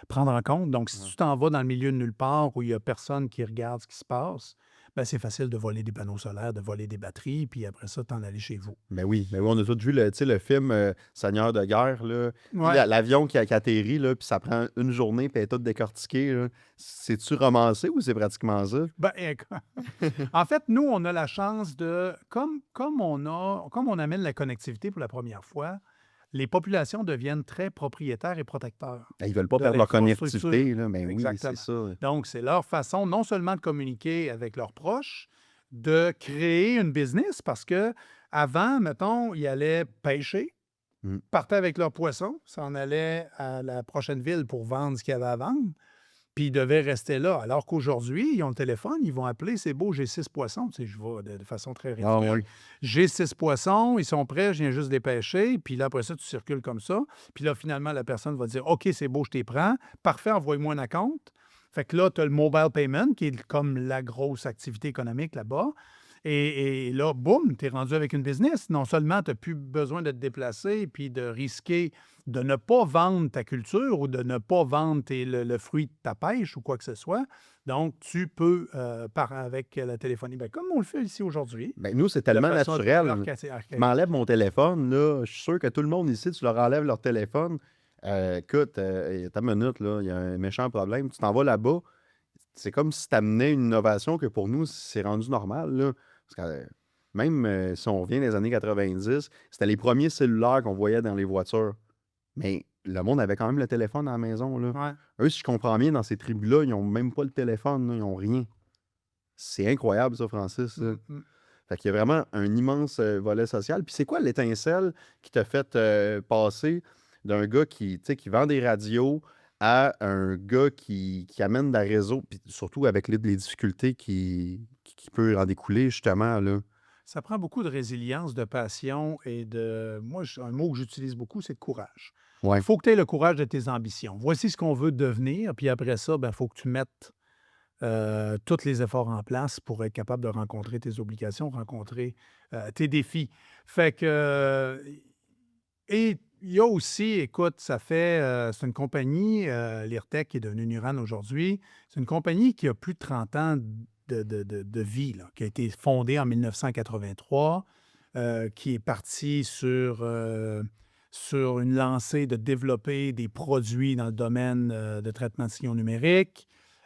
prendre en compte. Donc, si Ouais. tu t'en vas dans le milieu de nulle part où il n'y a personne qui regarde ce qui se passe, ben, c'est facile de voler des panneaux solaires, de voler des batteries, puis après ça, t'en aller chez vous. Ben oui, on a tous vu tu sais, le film Seigneur de guerre, là. Ouais. L'avion qui atterrit, là, puis ça prend une journée, puis elle est toute décortiquée. Là. C'est-tu romancé ou c'est pratiquement ça? Ben, en fait, nous, on a la chance de, comme on amène la connectivité pour la première fois, les populations deviennent très propriétaires et protecteurs Ils veulent pas de perdre leur l'infrastructure. connectivité. Là. Ben oui, c'est Exactement. ça. Donc, c'est leur façon non seulement de communiquer avec leurs proches, de créer une business parce que avant, mettons, ils allaient pêcher, Mm. partaient avec leurs poissons, s'en allaient à la prochaine ville pour vendre ce qu'il y avait à vendre, puis ils devaient rester là. Alors qu'aujourd'hui, ils ont le téléphone, ils vont appeler, c'est beau, j'ai 6 poissons. Tu sais, je vois de façon très Ah rituelle. oui. J'ai 6 poissons, ils sont prêts, je viens juste les pêcher. Puis là, après ça, tu circules comme ça. Puis là, finalement, la personne va dire OK, c'est beau, je t'y prends. Parfait, envoie-moi un acompte. Fait que là, tu as le mobile payment, qui est comme la grosse activité économique là-bas. Et là, boum, tu es rendu avec une business. Non seulement tu n'as plus besoin de te déplacer puis de risquer de ne pas vendre ta culture ou de ne pas vendre le fruit de ta pêche ou quoi que ce soit. Donc, tu peux, avec la téléphonie, ben, comme on le fait ici aujourd'hui, Ben, nous, c'est de tellement façon un peu plus naturel. archaïque. Je m'enlève mon téléphone, là. Je suis sûr que tout le monde ici, tu leur enlèves leur téléphone. Écoute, t'as une minute, là, il y a un méchant problème. Tu t'en vas là-bas. C'est comme si tu amenais une innovation que pour nous, c'est rendu normal. Là. Parce que même si on revient des années 90, c'était les premiers cellulaires qu'on voyait dans les voitures. Mais le monde avait quand même le téléphone à la maison. Là. Ouais. Eux, si je comprends bien, dans ces tribus-là, ils n'ont même pas le téléphone. Là, ils n'ont rien. C'est incroyable ça, Francis, là. Mmh. Fait qu'il y a vraiment un immense, volet social. Puis c'est quoi l'étincelle qui t'a fait, passer d'un gars qui, tu sais, qui vend des radios à un gars qui amène de la réseau, puis surtout avec les difficultés qui peut en découler justement, là? Ça prend beaucoup de résilience, de passion et de moi, un mot que j'utilise beaucoup, c'est de courage. Il Ouais. faut que tu aies le courage de tes ambitions. Voici ce qu'on veut devenir, puis après ça, il faut que tu mettes tous les efforts en place pour être capable de rencontrer tes obligations, rencontrer tes défis. Fait que, et il y a aussi, écoute, c'est une compagnie, Leartec, qui est devenue Nuran aujourd'hui. C'est une compagnie qui a plus de 30 ans de vie, là, qui a été fondée en 1983, qui est partie sur une lancée de développer des produits dans le domaine de traitement de signaux numériques.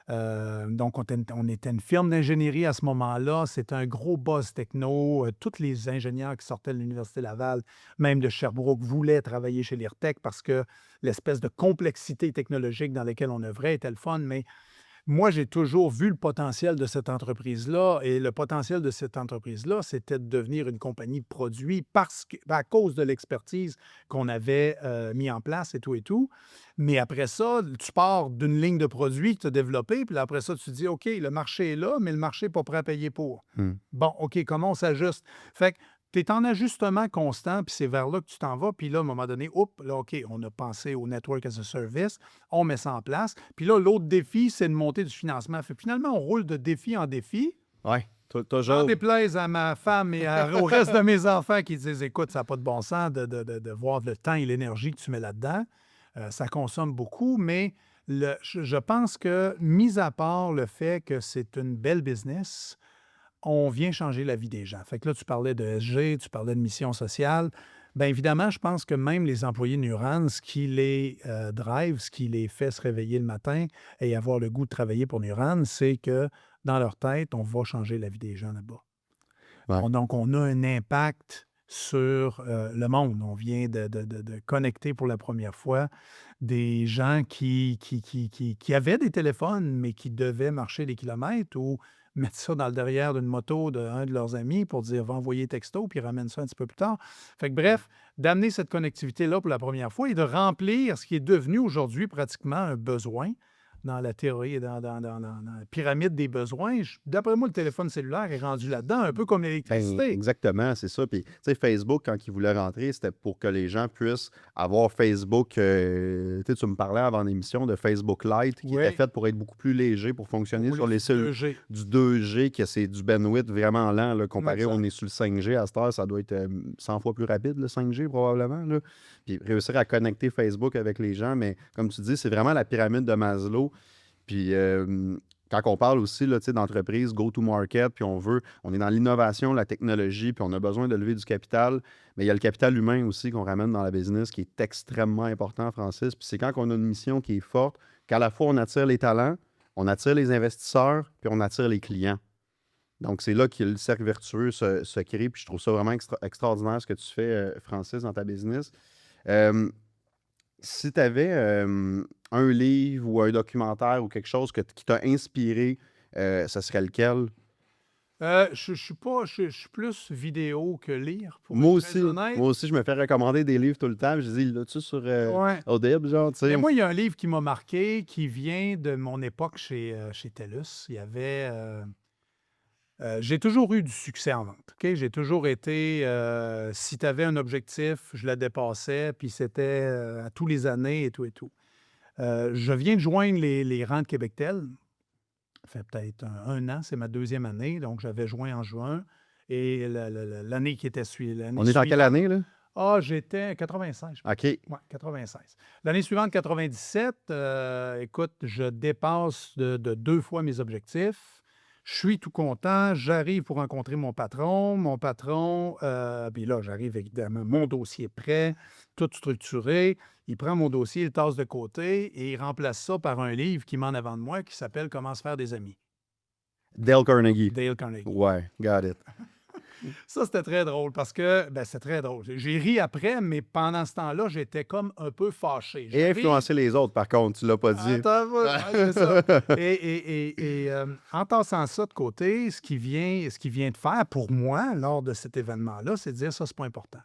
Donc, on était une firme d'ingénierie à ce moment-là. C'était un gros buzz techno. Tous les ingénieurs qui sortaient de l'Université Laval, même de Sherbrooke, voulaient travailler chez Leartec parce que l'espèce de complexité technologique dans laquelle on œuvrait était le fun. Mais moi, j'ai toujours vu le potentiel de cette entreprise-là et le potentiel de cette entreprise-là, c'était de devenir une compagnie de produits à cause de l'expertise qu'on avait mis en place et tout et tout. Mais après ça, tu pars d'une ligne de produits que tu as développée, puis là, après ça, tu te dis, OK, le marché est là, mais le marché n'est pas prêt à payer pour. Mmh. Bon, OK, comment on s'ajuste? Fait que tu es en ajustement constant, puis c'est vers là que tu t'en vas. Puis là, à un moment donné, oups, là, OK, on a pensé au Network as a Service, on met ça en place. Puis là, l'autre défi, c'est de monter du financement. Fait que finalement, on roule de défi en défi. Ouais, N'en toujours. déplaise à ma femme et au reste de mes enfants qui disent, écoute, ça n'a pas de bon sens de voir le temps et l'énergie que tu mets là-dedans. Ça consomme beaucoup, mais je pense que, mis à part le fait que c'est une belle business, on vient changer la vie des gens. Fait que là, tu parlais de SG, tu parlais de mission sociale. Bien évidemment, je pense que même les employés de Nuran, ce qui les drive, ce qui les fait se réveiller le matin et avoir le goût de travailler pour Nuran, c'est que dans leur tête, on va changer la vie des gens là-bas. Ouais. Donc, on a un impact sur le monde. On vient de connecter pour la première fois des gens qui avaient des téléphones, mais qui devaient marcher des kilomètres ou mettre ça dans le derrière d'une moto d'un de leurs amis pour dire va envoyer texto, puis ramène ça un petit peu plus tard. Fait que bref, d'amener cette connectivité-là pour la première fois et de remplir ce qui est devenu aujourd'hui pratiquement un besoin dans la théorie et dans la pyramide des besoins. D'après moi, le téléphone cellulaire est rendu là-dedans, un peu comme Ben, l'électricité. exactement, c'est ça. Puis, tu sais, Facebook, quand ils voulaient rentrer, c'était pour que les gens puissent avoir Facebook. Tu sais, tu me parlais avant l'émission de Facebook Lite, qui était Oui, fait pour être beaucoup plus léger, pour pour fonctionner rouler sur les sur cellules 2G. du 2G, que c'est du bandwidth vraiment lent, là, comparé, on Exact. est sur le 5G à cette heure, ça doit être 100 fois plus rapide, le 5G, probablement, là. Puis réussir à connecter Facebook avec les gens, mais comme tu dis, c'est vraiment la pyramide de Maslow. Puis quand on parle aussi là, tu sais, d'entreprise, go-to-market, puis on est dans l'innovation, la technologie, puis on a besoin de lever du capital, mais il y a le capital humain aussi qu'on ramène dans la business qui est extrêmement important, Francis. Puis c'est quand on a une mission qui est forte, qu'à la fois on attire les talents, on attire les investisseurs, puis on attire les clients. Donc c'est là que le cercle vertueux se crée, puis je trouve ça vraiment extraordinaire ce que tu fais, Francis, dans ta business. Euh, Si tu avais un livre ou un documentaire ou quelque chose qui t'a inspiré, ça serait lequel? Je suis pas, je suis plus vidéo que lire, pour Moi être très aussi. honnête. Moi aussi, je me fais recommander des livres tout le temps. Je dis, l'as-tu sur Ouais. Audible, genre, tu sais? Mais moi, il y a un livre qui m'a marqué, qui vient de mon époque chez TELUS. Il y avait... j'ai toujours eu du succès en vente. OK? J'ai toujours été, si tu avais un objectif, je le dépassais, puis c'était à tous les années et tout et tout. Je viens de joindre les rangs de Québectel. Ça fait peut-être un an, c'est ma deuxième année, donc j'avais joint en juin. Et l'année qui était l'année On est en quelle suivante, année, là? j'étais 96, je pense. OK. Ouais, 96. L'année suivante, 97, écoute, je dépasse de 2 fois mes objectifs. Je suis tout content. J'arrive pour rencontrer mon patron. Mon patron, puis là, j'arrive évidemment, mon dossier est prêt, tout structuré. Il prend mon dossier, il le tasse de côté et il remplace ça par un livre qui met en avant de moi qui s'appelle Comment se faire des amis, Dale Carnegie. Dale Carnegie. Ouais, got it. Ça, c'était très drôle parce que, ben, c'est très drôle. J'ai ri après, mais pendant ce temps-là, j'étais comme un peu fâché. Et J'arrive, influencer les autres, par contre, tu l'as pas dit. attends, ouais, c'est ça. En tassant ça de côté, ce qui vient de faire pour moi lors de cet événement-là, c'est de dire ça, c'est pas important.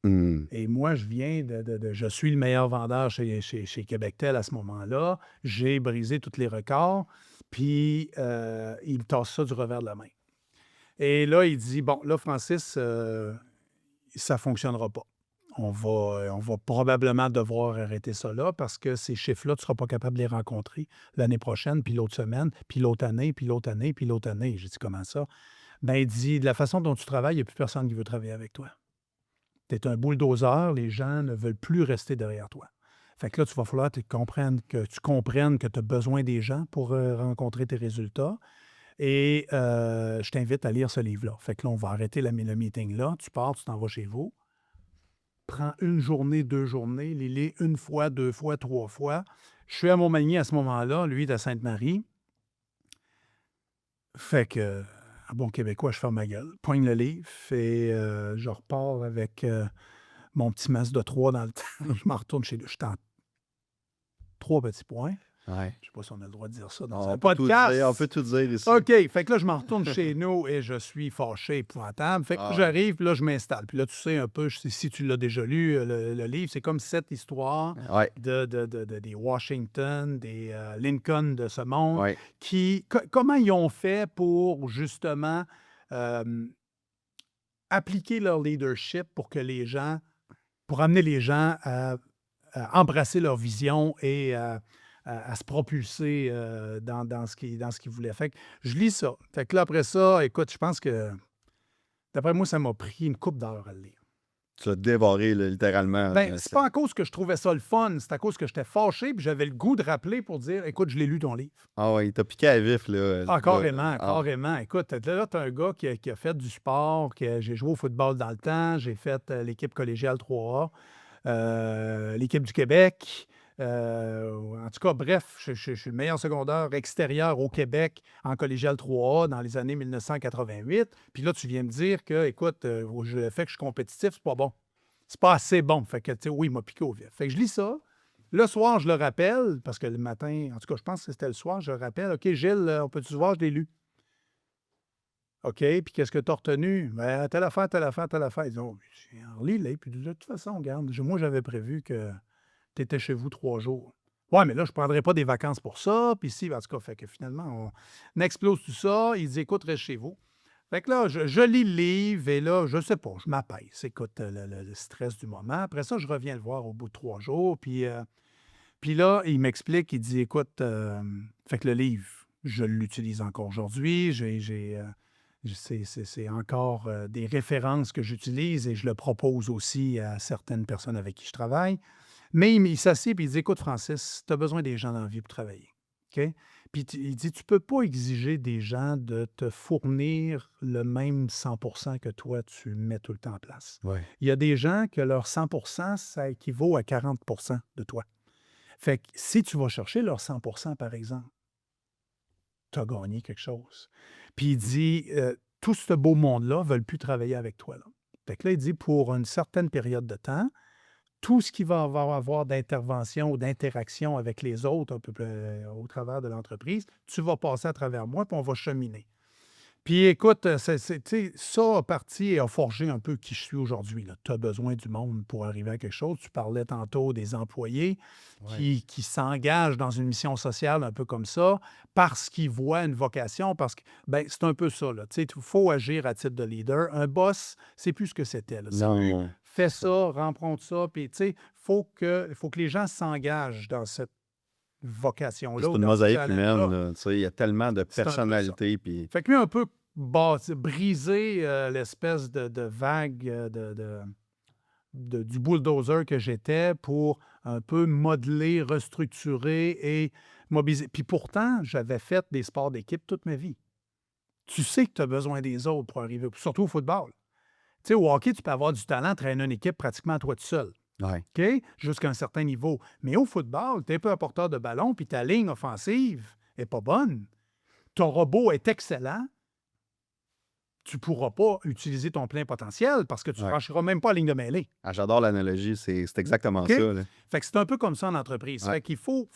Mmh. Et moi, je viens je suis le meilleur vendeur chez Québectel à ce moment-là. J'ai brisé tous les records. Puis, il me tasse ça du revers de la main. Et là, il dit, bon, là, Francis, ça ne fonctionnera pas. On va probablement devoir arrêter ça là parce que ces chiffres-là, tu ne seras pas capable de les rencontrer l'année prochaine, puis l'autre semaine, puis l'autre année, puis l'autre année, puis l'autre année. J'ai dit, comment ça? Ben, il dit, de la façon dont tu travailles, il n'y a plus personne qui veut travailler avec toi. Tu es un bulldozer, les gens ne veulent plus rester derrière toi. Fait que là, tu vas falloir que tu comprennes que tu as besoin des gens pour rencontrer tes résultats. Et je t'invite à lire ce livre-là. Fait que là, on va arrêter le meeting là. Tu pars, tu t'en vas chez vous. Prends une journée, 2 journées, lis une fois, 2 fois, 3 fois. Je suis à Montmagny à ce moment-là, lui est à Sainte-Marie. Fait que, en bon québécois, je ferme ma gueule, poigne le livre et je repars avec mon petit masque de 3 dans le temps. Je m'en retourne chez lui. Je suis en 3 petits points. Ouais. Je sais pas si on a le droit de dire ça dans On un peut tout podcast. dire, on peut tout dire ici. OK. Fait que là, je m'en retourne chez nous et je suis fâché, épouvantable. Fait que Ah ouais. j'arrive, puis là, je m'installe. Puis là, tu sais un peu, si tu l'as déjà lu, le livre, c'est comme cette histoire Ouais, des Washington, des Lincoln de ce monde, ouais. comment ils ont fait pour justement appliquer leur leadership pour amener les gens à embrasser leur vision et à se propulser dans ce qu'ils voulaient. Fait que je lis ça. Fait que là, après ça, écoute, je pense que, d'après moi, ça m'a pris une couple d'heures à le lire. Tu l'as dévoré, là, littéralement. Ben, c'est pas à cause que je trouvais ça le fun, c'est à cause que j'étais fâché puis j'avais le goût de rappeler pour dire, écoute, je l'ai lu ton livre. Ah ouais, il t'a piqué à vif, là. Ah, le gars. carrément, Ah, carrément. Écoute, là, tu as un gars qui a fait du sport, j'ai joué au football dans le temps, j'ai fait l'équipe collégiale 3A, l'équipe du Québec. En tout cas, bref, je suis le meilleur secondaire extérieur au Québec en collégial 3A dans les années 1988. Puis là, tu viens me dire que, écoute, le fait que je suis compétitif, c'est pas bon. C'est pas assez bon. Fait que, tu sais, oui, il m'a piqué au vif. Fait que je lis ça. Le soir, je le rappelle, parce que le matin, en tout cas, je pense que c'était le soir, je le rappelle. OK, Gilles, on peut-tu se voir? Je l'ai lu. OK, puis qu'est-ce que tu as retenu? Ben, telle affaire, telle affaire, telle affaire. Ils disent, oh, relis-les. Puis de toute façon, regarde, moi, j'avais prévu que tu étais chez vous 3 jours. Ouais, mais là, je ne prendrais pas des vacances pour ça. Puis si, en tout cas, fait que finalement, on explose tout ça. Il dit, écoute, reste chez vous. Fait que là, je lis le livre et là, je sais pas, je m'apaise. Écoute, le stress du moment. Après ça, je reviens le voir au bout de 3 jours. Puis là, il m'explique, il dit, écoute, fait que le livre, je l'utilise encore aujourd'hui. C'est encore des références que j'utilise et je le propose aussi à certaines personnes avec qui je travaille. Mais il s'assied et il dit, écoute, Francis, tu as besoin des gens dans la vie pour travailler. OK? Puis il dit, tu ne peux pas exiger des gens de te fournir le même 100 que toi, tu mets tout le temps en place. ouais. Il y a des gens que leur 100 ça équivaut à 40 de toi. Fait que si tu vas chercher leur 100 par exemple, tu as gagné quelque chose. Puis il dit, tout ce beau monde-là ne veulent plus travailler avec toi. Là. Fait que là, il dit, pour une certaine période de temps, tout ce qui va avoir d'intervention ou d'interaction avec les autres un peu au travers de l'entreprise, tu vas passer à travers moi, puis on va cheminer. Puis écoute, tu sais, ça a parti et a forgé un peu qui je suis aujourd'hui. Tu as besoin du monde pour arriver à quelque chose. Tu parlais tantôt des employés Ouais. qui s'engagent dans une mission sociale un peu comme ça parce qu'ils voient une vocation, parce que ben, c'est un peu ça. Tu sais, il faut agir à titre de leader. Un boss, c'est plus ce que c'était. Là. C'est plus Non. fais ça, rencontre ça, puis tu sais, faut que les gens s'engagent dans cette vocation-là C'est ou une dans ce mosaïque challenge-là. humaine, là. Tu sais, il y a tellement de C'est un peu ça. personnalités, puis Fait que lui, un peu briser l'espèce de vague du bulldozer que j'étais pour un peu modeler, restructurer et mobiliser. Puis pourtant, j'avais fait des sports d'équipe toute ma vie. Tu sais que tu as besoin des autres pour arriver, surtout au football. Tu sais, au hockey, tu peux avoir du talent, traîner une équipe pratiquement toi tout seul. ouais. OK? Jusqu'à un certain niveau. Mais au football, tu es un peu un porteur de ballon, puis ta ligne offensive n'est pas bonne. Ton robot est excellent. tu ne pourras pas utiliser ton plein potentiel parce que tu ne Ouais. franchiras même pas la ligne de mêlée. Ah, j'adore l'analogie, c'est exactement OK? ça, là. Fait que c'est un peu comme ça en entreprise. Ouais. Fait qu'il faut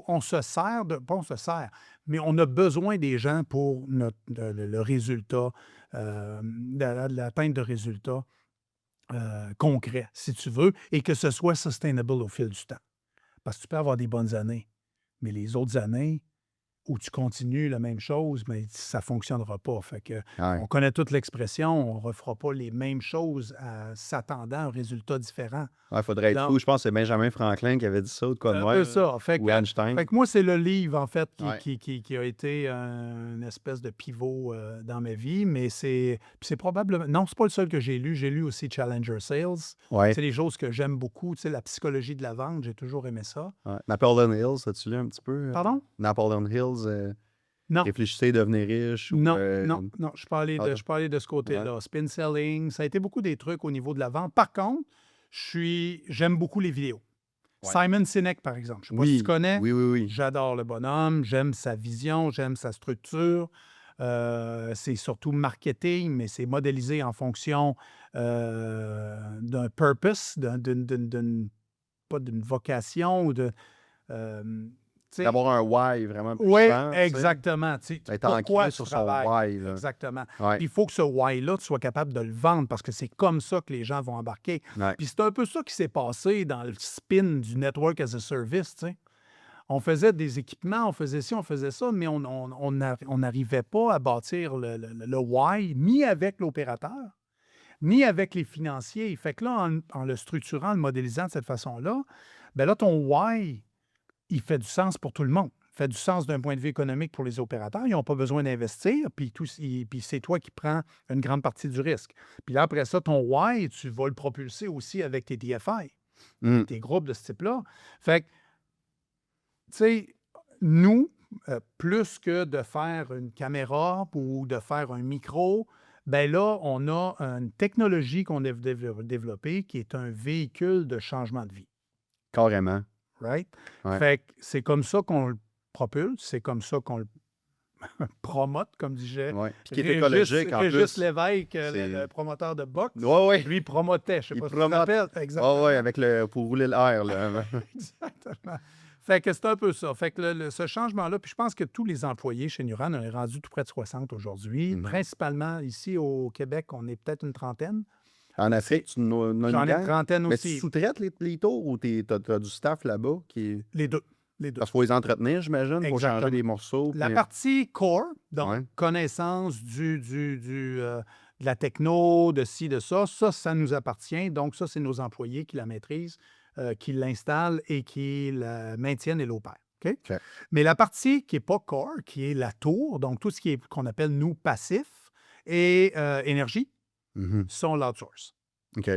on se sert de pas on se sert, mais on a besoin des gens pour le résultat, l'atteinte de résultats, concrets, si tu veux, et que ce soit sustainable au fil du temps. Parce que tu peux avoir des bonnes années, mais les autres années où tu continues la même chose, mais ça ne fonctionnera pas. Fait que Ouais. on connaît toute l'expression, on ne refera pas les mêmes choses s'attendant à un résultat différent. Ouais, faudrait être Donc, fou. Je pense que c'est Benjamin Franklin qui avait dit ça ou de quoi c'est de un peu même, ça. ou Einstein. Fait que moi, c'est le livre, en fait, Ouais. qui a été une espèce de pivot dans ma vie, mais c'est probablement... Non, c'est pas le seul que j'ai lu. J'ai lu aussi Challenger Sales. Ouais. C'est des choses que j'aime beaucoup. Tu sais, la psychologie de la vente, j'ai toujours aimé ça. Ouais. Napoleon Hills, as-tu lu un petit peu? Pardon? Napoleon Hills, Non. Réfléchissez, devenez riche. Non, non, je parlais Ah, je parlais de ce côté-là. Spin selling, ça a été beaucoup des trucs au niveau de la vente. Par contre, j'aime beaucoup les vidéos. Ouais. Simon Sinek, par exemple. Je ne sais pas si tu connais. Oui. J'adore le bonhomme, j'aime sa vision, j'aime sa structure. C'est surtout marketing, mais c'est modélisé en fonction d'un purpose, pas d'une vocation ou de... tu sais, D'avoir un why vraiment oui, puissant. tu sais. exactement. Tu sais, D'être pourquoi ancré tu sur son travailles. why, là. Exactement. Ouais. Puis il faut que ce why-là, tu sois capable de le vendre parce que c'est comme ça que les gens vont embarquer. Ouais. Puis c'est un peu ça qui s'est passé dans le spin du Network as a Service, tu sais. On faisait des équipements, on faisait ci, on faisait ça, mais on n'arrivait pas à bâtir le why, ni avec l'opérateur, ni avec les financiers. Fait que là, en le structurant, en le modélisant de cette façon-là, ben là, ton why, il fait du sens pour tout le monde. Il fait du sens d'un point de vue économique pour les opérateurs. Ils n'ont pas besoin d'investir, puis c'est toi qui prends une grande partie du risque. Puis là, après ça, ton why, tu vas le propulser aussi avec tes DFI, Mm. tes groupes de ce type-là. Fait que, tu sais, nous, plus que de faire une caméra ou de faire un micro, ben là, on a une technologie qu'on a développée qui est un véhicule de changement de vie. Carrément. Right? Ouais. Fait que c'est comme ça qu'on le propulse, c'est comme ça qu'on le promote, comme disait Ouais. Puis qui est écologique en Régis plus. Lévesque, C'est- le promoteur de boxe. Ouais. Lui, il promotait, je ne sais Il pas si tu te promote. rappelles. Exactement. Ouais, avec pour rouler l'air, là. Exactement. Fait que c'est un peu ça. Fait que ce changement-là, puis je pense que tous les employés chez Nuran, on est rendu tout près de 60 aujourd'hui. Mhm. Principalement ici au Québec, on est peut-être une trentaine. En Afrique, tu en as J'en une ai une gang? trentaine Mais tu aussi. sous-traites les tours ou t'as du staff là-bas qui. Les deux. Parce qu'il faut les entretenir, j'imagine, pour Exactement. changer des morceaux. La puis- partie core, donc Ouais. connaissance de la techno, de ci, de ça, ça nous appartient. Donc, ça, c'est nos employés qui la maîtrisent, qui l'installent et qui la maintiennent et l'opèrent. OK? OK. Mais la partie qui n'est pas core, qui est la tour, donc tout ce qui est qu'on appelle, nous, passif et énergie, Mhm. sont l'outsource. OK.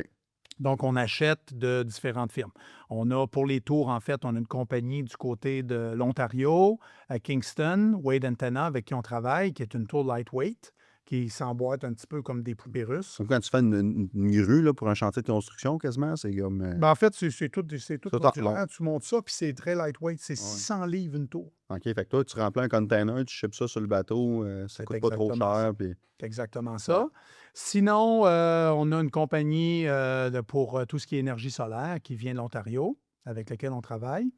Donc, on achète de différentes firmes. On a, pour les tours, en fait, on a une compagnie du côté de l'Ontario, à Kingston, Wade Antenna, avec qui on travaille, qui est une tour lightweight, qui s'emboîte un petit peu comme des poupées russes. Donc, quand tu fais une grue là, pour un chantier de construction, quasiment, c'est comme. Ben, en fait, c'est tout Tout en modulaire. Tu montes ça, puis c'est très lightweight. C'est 600 livres une tour. OK, fait que toi, tu remplis un container, tu ships ça sur le bateau, ça C'est coûte pas trop exactement cher. Puis... C'est exactement ça. Sinon, on a une compagnie pour tout ce qui est énergie solaire qui vient de l'Ontario, avec laquelle on travaille.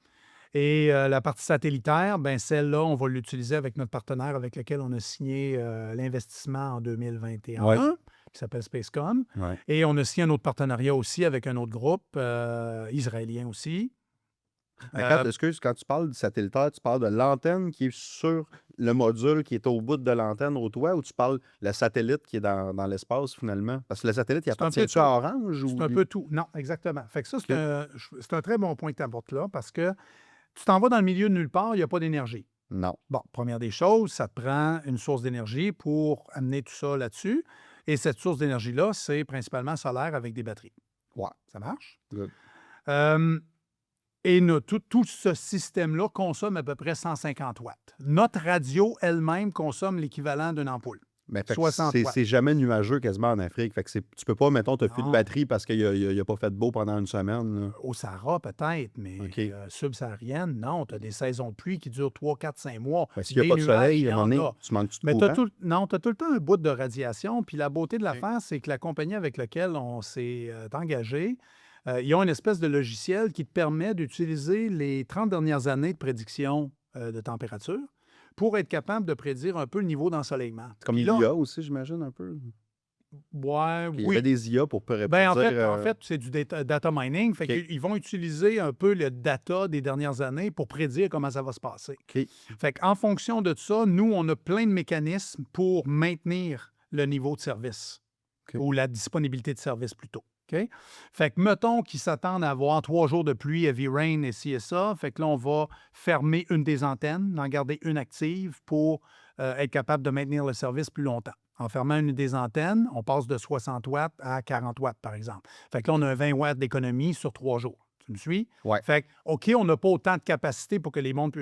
Et la partie satellitaire, ben celle-là, on va l'utiliser avec notre partenaire avec lequel on a signé l'investissement en 2021, Ouais. qui s'appelle Spacecom. Ouais. Et on a signé un autre partenariat aussi avec un autre groupe, israélien aussi. Mais excuse, quand tu parles du satellitaire, tu parles de l'antenne qui est sur le module qui est au bout de l'antenne au toit ou tu parles le satellite qui est dans l'espace finalement? Parce que le satellite, il C'est un peu appartient-tu tout. à Orange ou. C'est un peu tout. Non, exactement. Fait que ça, OK. c'est un très bon point que tu apportes là parce que tu t'en vas dans le milieu de nulle part, il n'y a pas d'énergie. Non. Bon, première des choses, ça te prend une source d'énergie pour amener tout ça là-dessus. Et cette source d'énergie-là, c'est principalement solaire avec des batteries. Ouais. Ça marche? Good. Et tout ce système-là consomme à peu près 150 watts. Notre radio elle-même consomme l'équivalent d'une ampoule. Mais fait que 60 watts. c'est jamais nuageux quasiment en Afrique. Fait que tu peux pas, mettons, t'as plus de Non. batterie parce qu'il y a pas fait beau pendant une semaine, là. Au Sahara, peut-être, mais OK. subsaharienne, non. Tu as des saisons de pluie qui durent 3, 4, 5 mois. Ben, s'il y a Des pas de nuages, soleil, il à y un moment en donné, a. tu manques-tu de Mais courant? non, tu as tout le temps un bout de radiation. Puis la beauté de OK. l'affaire, c'est que la compagnie avec laquelle on s'est engagé, ils ont une espèce de logiciel qui te permet d'utiliser les 30 dernières années de prédiction de température pour être capable de prédire un peu le niveau d'ensoleillement. C'est comme Puis là, l'IA aussi, j'imagine, un peu? ouais, Il y avait oui. des IA pour Ben, prédire, en fait, c'est du data mining. Fait OK. qu'ils vont utiliser un peu le data des dernières années pour prédire comment ça va se passer. OK. Fait qu'en fonction de ça, nous, on a plein de mécanismes pour maintenir le niveau de service OK. ou la disponibilité de service plutôt. OK? Fait que mettons qu'ils s'attendent à avoir 3 jours de pluie, heavy rain et ci et ça. Fait que là, on va fermer une des antennes, en garder une active pour être capable de maintenir le service plus longtemps. En fermant une des antennes, on passe de 60 watts à 40 watts, par exemple. Fait que là, on a un 20 watts d'économie sur 3 jours. Tu me suis? Ouais. Fait que, OK, on n'a pas autant de capacité pour que le monde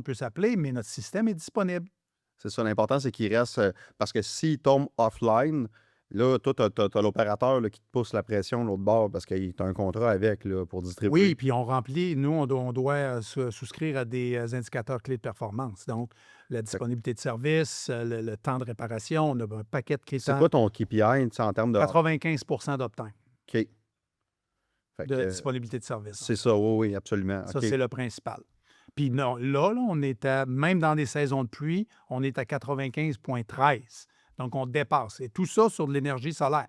puisse appeler, mais notre système est disponible. C'est ça, l'important, c'est qu'il reste. Parce que s'il tombe offline, là, toi, t'as l'opérateur là, qui te pousse la pression de l'autre bord parce qu'il a un contrat avec là, pour distribuer. Oui, puis on remplit, nous, on doit souscrire à des indicateurs clés de performance. Donc, la disponibilité de service, le temps de réparation, on a un paquet de C'est critères. quoi ton KPI tu sais, en termes de. 95 d'uptime OK. Fait de que, disponibilité de service. c'est ça, oui, oui, absolument. Ça, OK. c'est le principal. Puis non, là, on est à, même dans des saisons de pluie, on est à 95,13. Donc, on dépasse. Et tout ça sur de l'énergie solaire,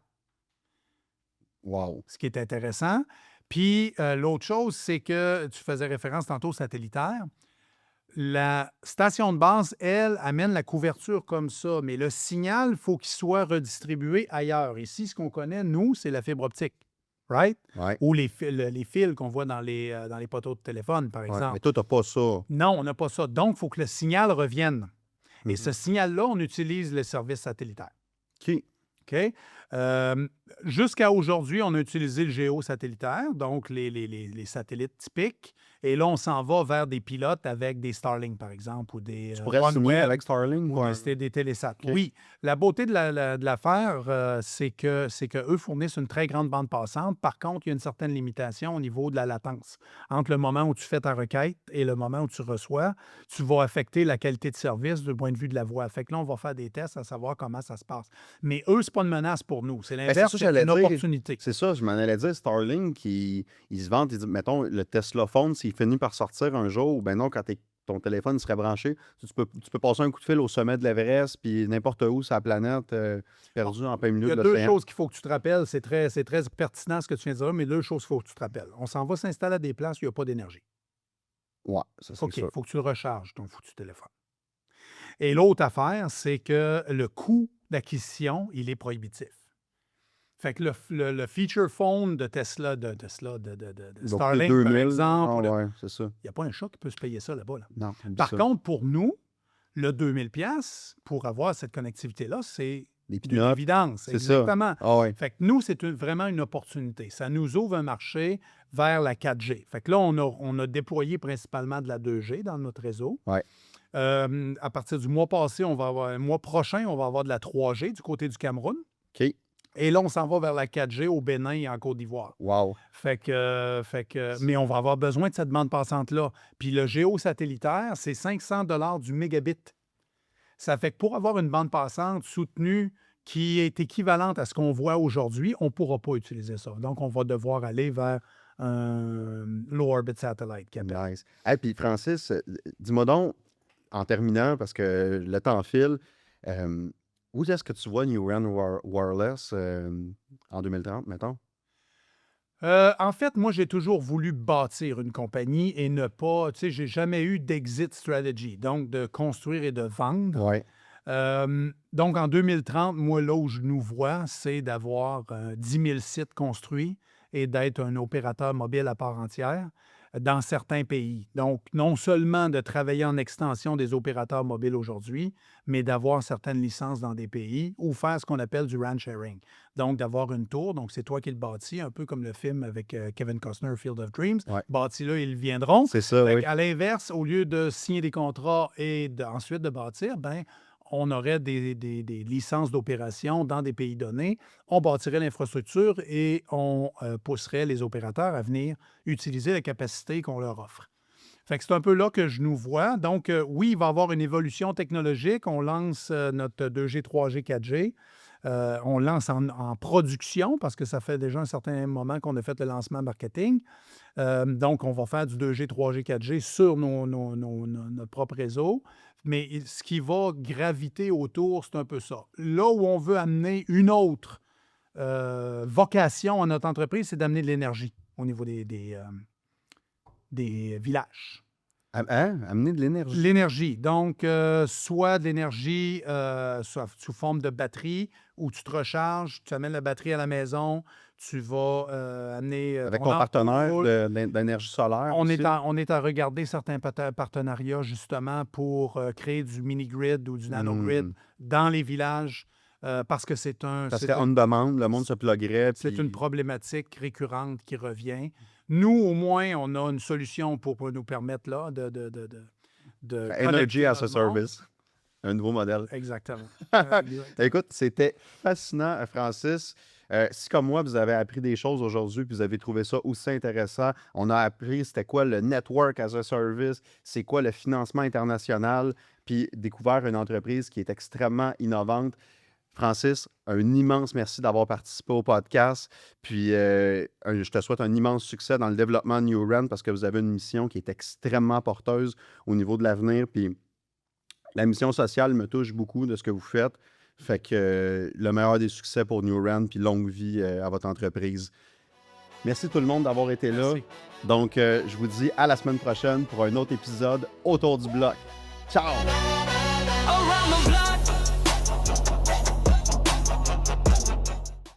Wow. ce qui est intéressant. Puis, l'autre chose, c'est que tu faisais référence tantôt au satellitaire. La station de base, elle, amène la couverture comme ça, mais le signal, il faut qu'il soit redistribué ailleurs. Ici, ce qu'on connaît, nous, c'est la fibre optique, right? Ouais. Ou les fils qu'on voit dans les poteaux de téléphone, par Ouais. exemple. Mais toi, t'as pas ça. Non, on n'a pas ça. Donc, il faut que le signal revienne. Et Mhm. ce signal-là, on utilise le service satellitaire. OK. OK? Jusqu'à aujourd'hui, on a utilisé le géosatellitaire, donc les satellites typiques. Et là, on s'en va vers des pilotes avec des Starlink, par exemple, ou des Tu pourrais signer OneWeb, avec Starlink? ou des télésats. OK. Oui, la beauté de l'affaire, c'est qu'eux fournissent une très grande bande passante. Par contre, il y a une certaine limitation au niveau de la latence. Entre le moment où tu fais ta requête et le moment où tu reçois, tu vas affecter la qualité de service du point de vue de la voix. Fait que là, on va faire des tests à savoir comment ça se passe. Mais eux, c'est pas une menace pour nous. C'est c'est l'inverse, ça, c'est j'allais une dire. opportunité. C'est ça, je m'en allais dire, Starlink, il se vante, il dit, mettons, le Tesla Phone, s'il finit par sortir un jour, ben non, quand ton téléphone serait branché, tu peux passer un coup de fil au sommet de l'Everest, puis n'importe où sur la planète, perdu en plein milieu Il y a de deux l'océan. choses qu'il faut que tu te rappelles. C'est très pertinent ce que tu viens de dire, mais deux choses qu'il faut que tu te rappelles. On s'en va s'installer à des places où il n'y a pas d'énergie. Ouais, ça c'est OK, il sûr. faut que tu le recharges, ton foutu téléphone. Et l'autre affaire, c'est que le coût d'acquisition, il est prohibitif. Fait que le feature phone de Tesla, de Donc, Starlink, le par 2000, exemple, ouais, c'est ça. il n'y a pas un chat qui peut se payer ça là-bas. Là. Non, oublie Par ça. contre, pour nous, le 2000$ pour avoir cette connectivité-là, c'est Les une peanuts, évidence. c'est ça. Exactement. Ah ouais. Fait que nous, c'est vraiment une opportunité. Ça nous ouvre un marché vers la 4G. Fait que là, on a déployé principalement de la 2G dans notre réseau. Ouais. À partir du mois passé, le mois prochain, on va avoir de la 3G du côté du Cameroun. OK. Et là, on s'en va vers la 4G au Bénin et en Côte d'Ivoire. Wow. Mais on va avoir besoin de cette bande passante-là. Puis le géosatellitaire, c'est 500 $ du mégabit. Ça fait que pour avoir une bande passante soutenue qui est équivalente à ce qu'on voit aujourd'hui, on ne pourra pas utiliser ça. Donc, on va devoir aller vers un low orbit satellite. Nice. Hey, puis Francis, dis-moi donc, en terminant, parce que le temps file, où est-ce que tu vois New Run Wireless en 2030, mettons? En fait, moi, j'ai toujours voulu bâtir une compagnie et ne pas, tu sais, j'ai jamais eu d'exit strategy, donc de construire et de vendre. Ouais. Donc, en 2030, moi, là où je nous vois, c'est d'avoir 10 000 sites construits et d'être un opérateur mobile à part entière dans certains pays. Donc, non seulement de travailler en extension des opérateurs mobiles aujourd'hui, mais d'avoir certaines licences dans des pays ou faire ce qu'on appelle du RAN sharing. Donc, d'avoir une tour. Donc, c'est toi qui le bâtis, un peu comme le film avec Kevin Costner, Field of Dreams. Ouais. Bâtis-là, ils viendront. C'est ça, oui. À l'inverse, au lieu de signer des contrats et ensuite de bâtir, ben on aurait des licences d'opération dans des pays donnés, on bâtirait l'infrastructure et on pousserait les opérateurs à venir utiliser la capacité qu'on leur offre. Fait que c'est un peu là que je nous vois. Donc, oui, il va y avoir une évolution technologique. On lance notre 2G, 3G, 4G. On lance en production parce que ça fait déjà un certain moment qu'on a fait le lancement marketing. Donc, on va faire du 2G, 3G, 4G sur notre propre réseau. Mais ce qui va graviter autour, c'est un peu ça. Là où on veut amener une autre vocation à notre entreprise, c'est d'amener de l'énergie au niveau des villages. Amener de l'énergie. L'énergie. Donc, soit de l'énergie sous forme de batterie où tu te recharges, tu amènes la batterie à la maison, tu vas amener Avec ton ton partenaire ampoule. d'énergie solaire On aussi. est à regarder certains partenariats justement pour créer du mini-grid ou du nano-grid dans les villages parce que Ça serait on demande, le monde se pluguerait. c'est Puis une problématique récurrente qui revient. Nous, au moins, on a une solution pour nous permettre là de Energy connecter as a notre monde. Service. Un nouveau modèle. Exactement. Écoute, c'était fascinant, Francis. Si, comme moi, vous avez appris des choses aujourd'hui puis vous avez trouvé ça aussi intéressant, on a appris c'était quoi le Network as a Service, c'est quoi le financement international, puis découvert une entreprise qui est extrêmement innovante. Francis, un immense merci d'avoir participé au podcast. Puis, je te souhaite un immense succès dans le développement de New Rent parce que vous avez une mission qui est extrêmement porteuse au niveau de l'avenir. Puis, la mission sociale me touche beaucoup de ce que vous faites. Fait que le meilleur des succès pour New Rent puis longue vie à votre entreprise. Merci tout le monde d'avoir été là. Merci. Donc, je vous dis à la semaine prochaine pour un autre épisode autour du bloc. Ciao! Around the block.